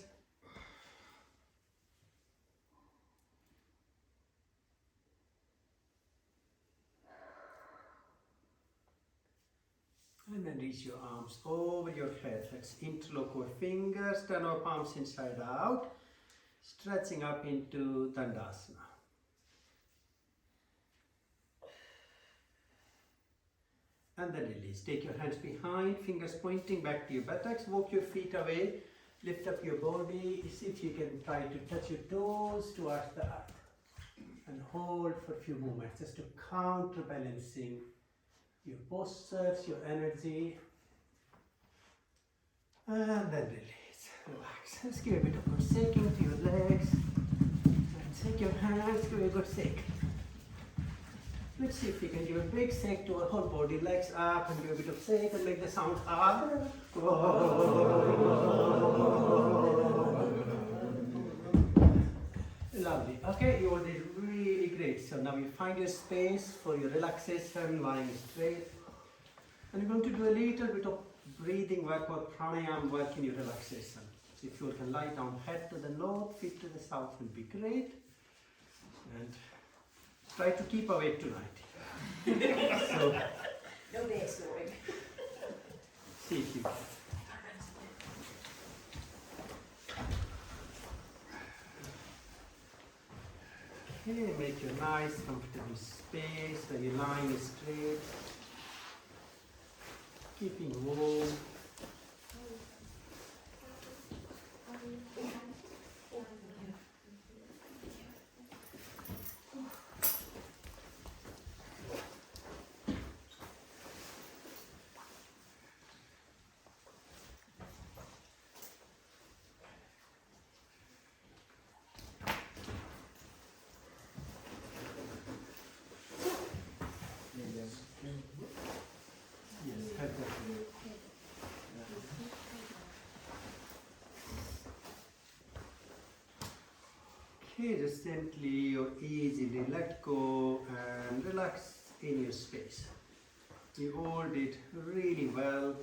And then reach your arms over your head. Let's interlock our fingers, turn our palms inside out, stretching up into Dandasana. And then release. Take your hands behind, fingers pointing back to your buttocks. Walk your feet away. Lift up your body. See if you can try to touch your toes towards the earth. And hold for a few moments, just to counterbalancing your postures, your energy. And then release. Relax. Let's give a bit of good shaking to your legs. And shake your hands. Give a good shake. Let's see if we can give a big shake to our whole body, legs up, and give a bit of shake and make the sound up. Lovely. Okay, you all did really great. So now you find your space for your relaxation, lying straight. And you're going to do a little bit of breathing work or pranayama work in your relaxation. So if you can lie down, head to the north, feet to the south will be great. And try to keep awake tonight. So, no day snoring. See if you can. Okay, make your nice comfortable space where your line is straight. Keeping warm. Yes, head down. Okay, just gently or easily let go and relax in your space. You all did really well.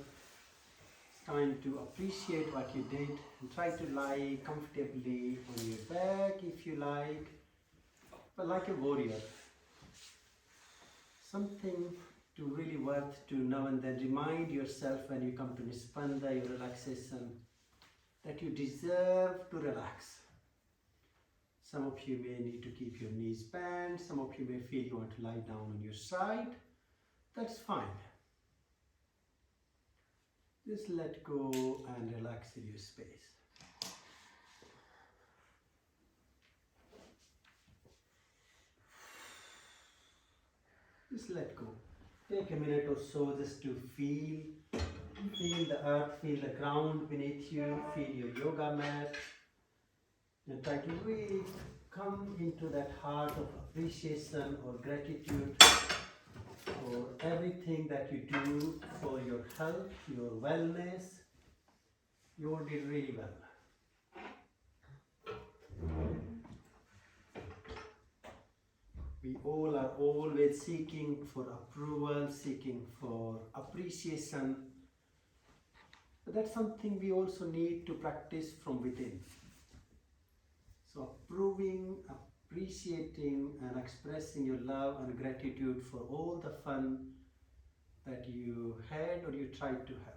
It's time to appreciate what you did and try to lie comfortably on your back if you like, but like a warrior. Something to really worth to now and then remind yourself when you come to Nispanda, your relaxation, that you deserve to relax. Some of you may need to keep your knees bent, some of you may feel you want to lie down on your side. That's fine. Just let go and relax in your space. Just let go. Take a minute or so just to feel the earth, feel the ground beneath you, feel your yoga mat. And try to really come into that heart of appreciation or gratitude for everything that you do for your health, your wellness. You all did really well. We all are always seeking for approval, seeking for appreciation. But that's something we also need to practice from within. So approving, appreciating and expressing your love and gratitude for all the fun that you had or you tried to have.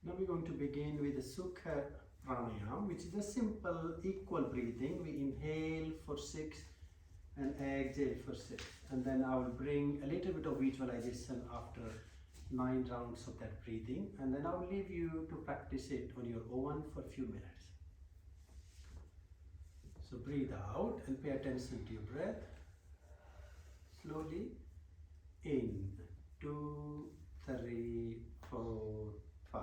Now we're going to begin with the Sukha Pranayama, which is a simple equal breathing. We inhale for 6 and exhale for 6. And then I will bring a little bit of visualization after 9 rounds of that breathing. And then I will leave you to practice it on your own for a few minutes. So breathe out and pay attention to your breath. Slowly. In. 2, 3, 4, 5,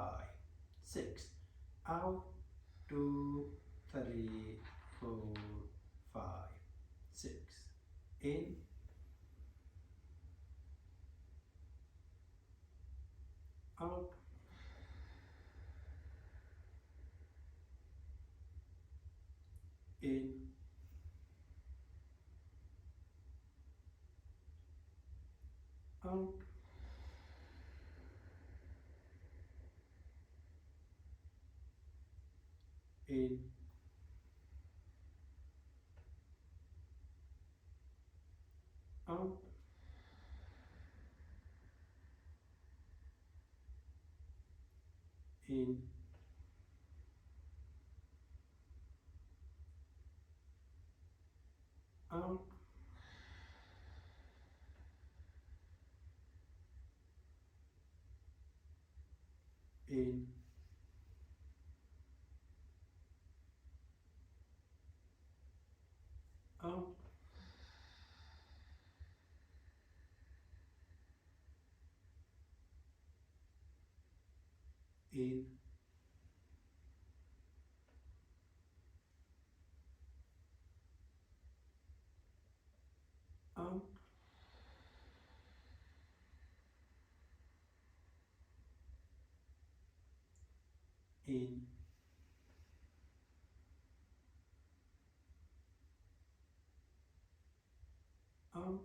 6. Out. 2, 3, 4, 5, 6. In. out, in, out, in, out, in, out, in, out, in, out,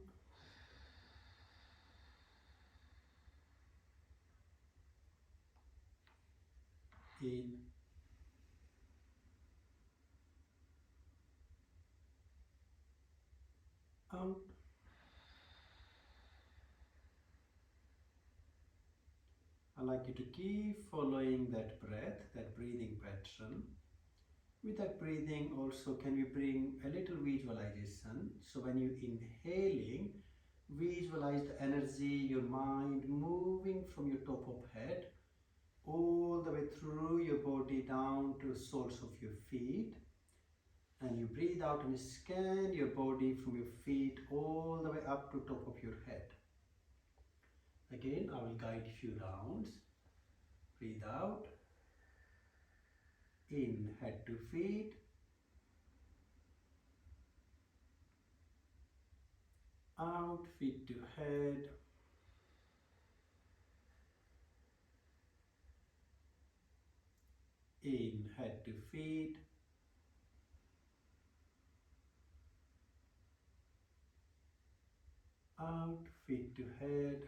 in, out. I'd like you to keep following that breath, that breathing pattern. With that breathing also, can we bring a little visualization? So when you're inhaling, visualize the energy, your mind moving from your top of head all the way through your body down to the soles of your feet. And you breathe out and scan your body from your feet all the way up to top of your head. Again, I will guide a few rounds. Breathe out. In, head to feet. Out, feet to head. In, head to feet. Out, feet to head.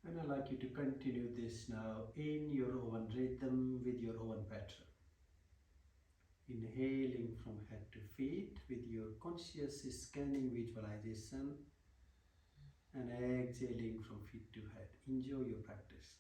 And I'd like you to continue this now in your own rhythm with your own pattern. Inhaling from head to feet with your conscious scanning visualization and exhaling from feet to head. Enjoy your practice.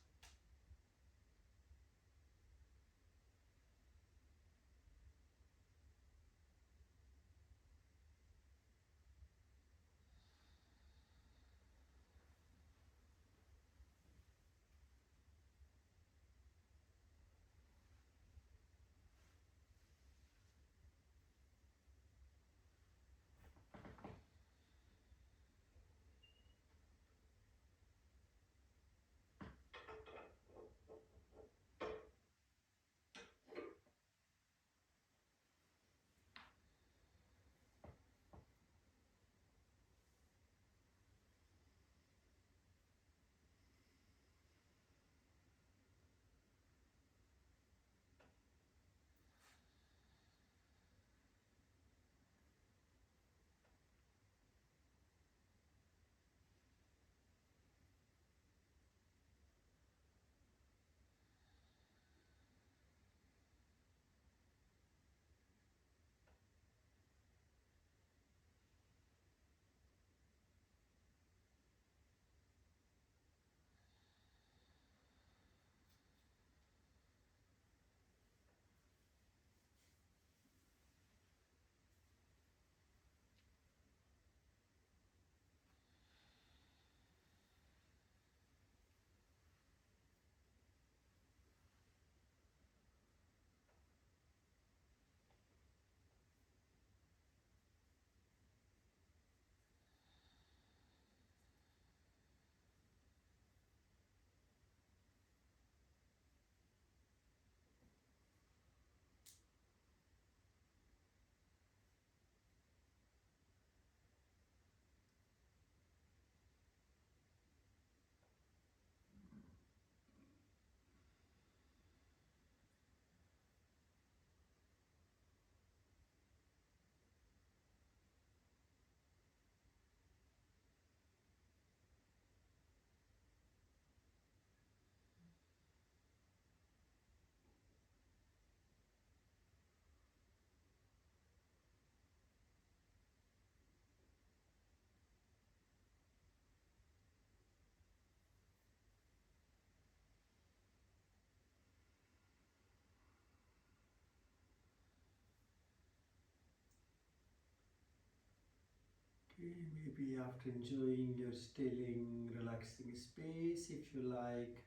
Maybe after enjoying your stilling, relaxing space, if you like,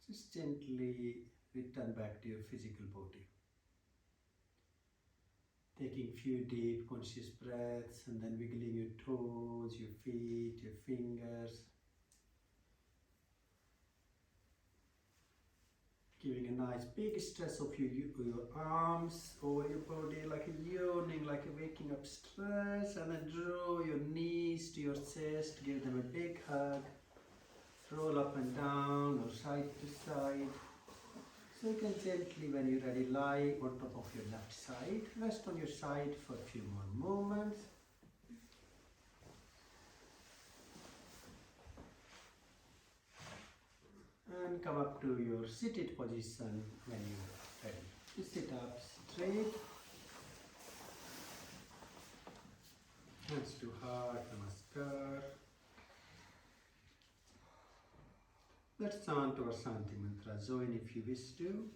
just gently return back to your physical body. Taking few deep conscious breaths and then wiggling your toes, your feet, your fingers. Giving a nice big stretch of your arms over your body, like a yawning, like a waking up stretch, and then draw your knees to your chest, give them a big hug, roll up and down or side to side. So you can gently, when you're ready, lie on top of your left side, rest on your side for a few more moments. And come up to your seated position when you're ready. You sit up straight. Hands to heart, namaskar. Let's chant our Shanti mantra. Join if you wish to.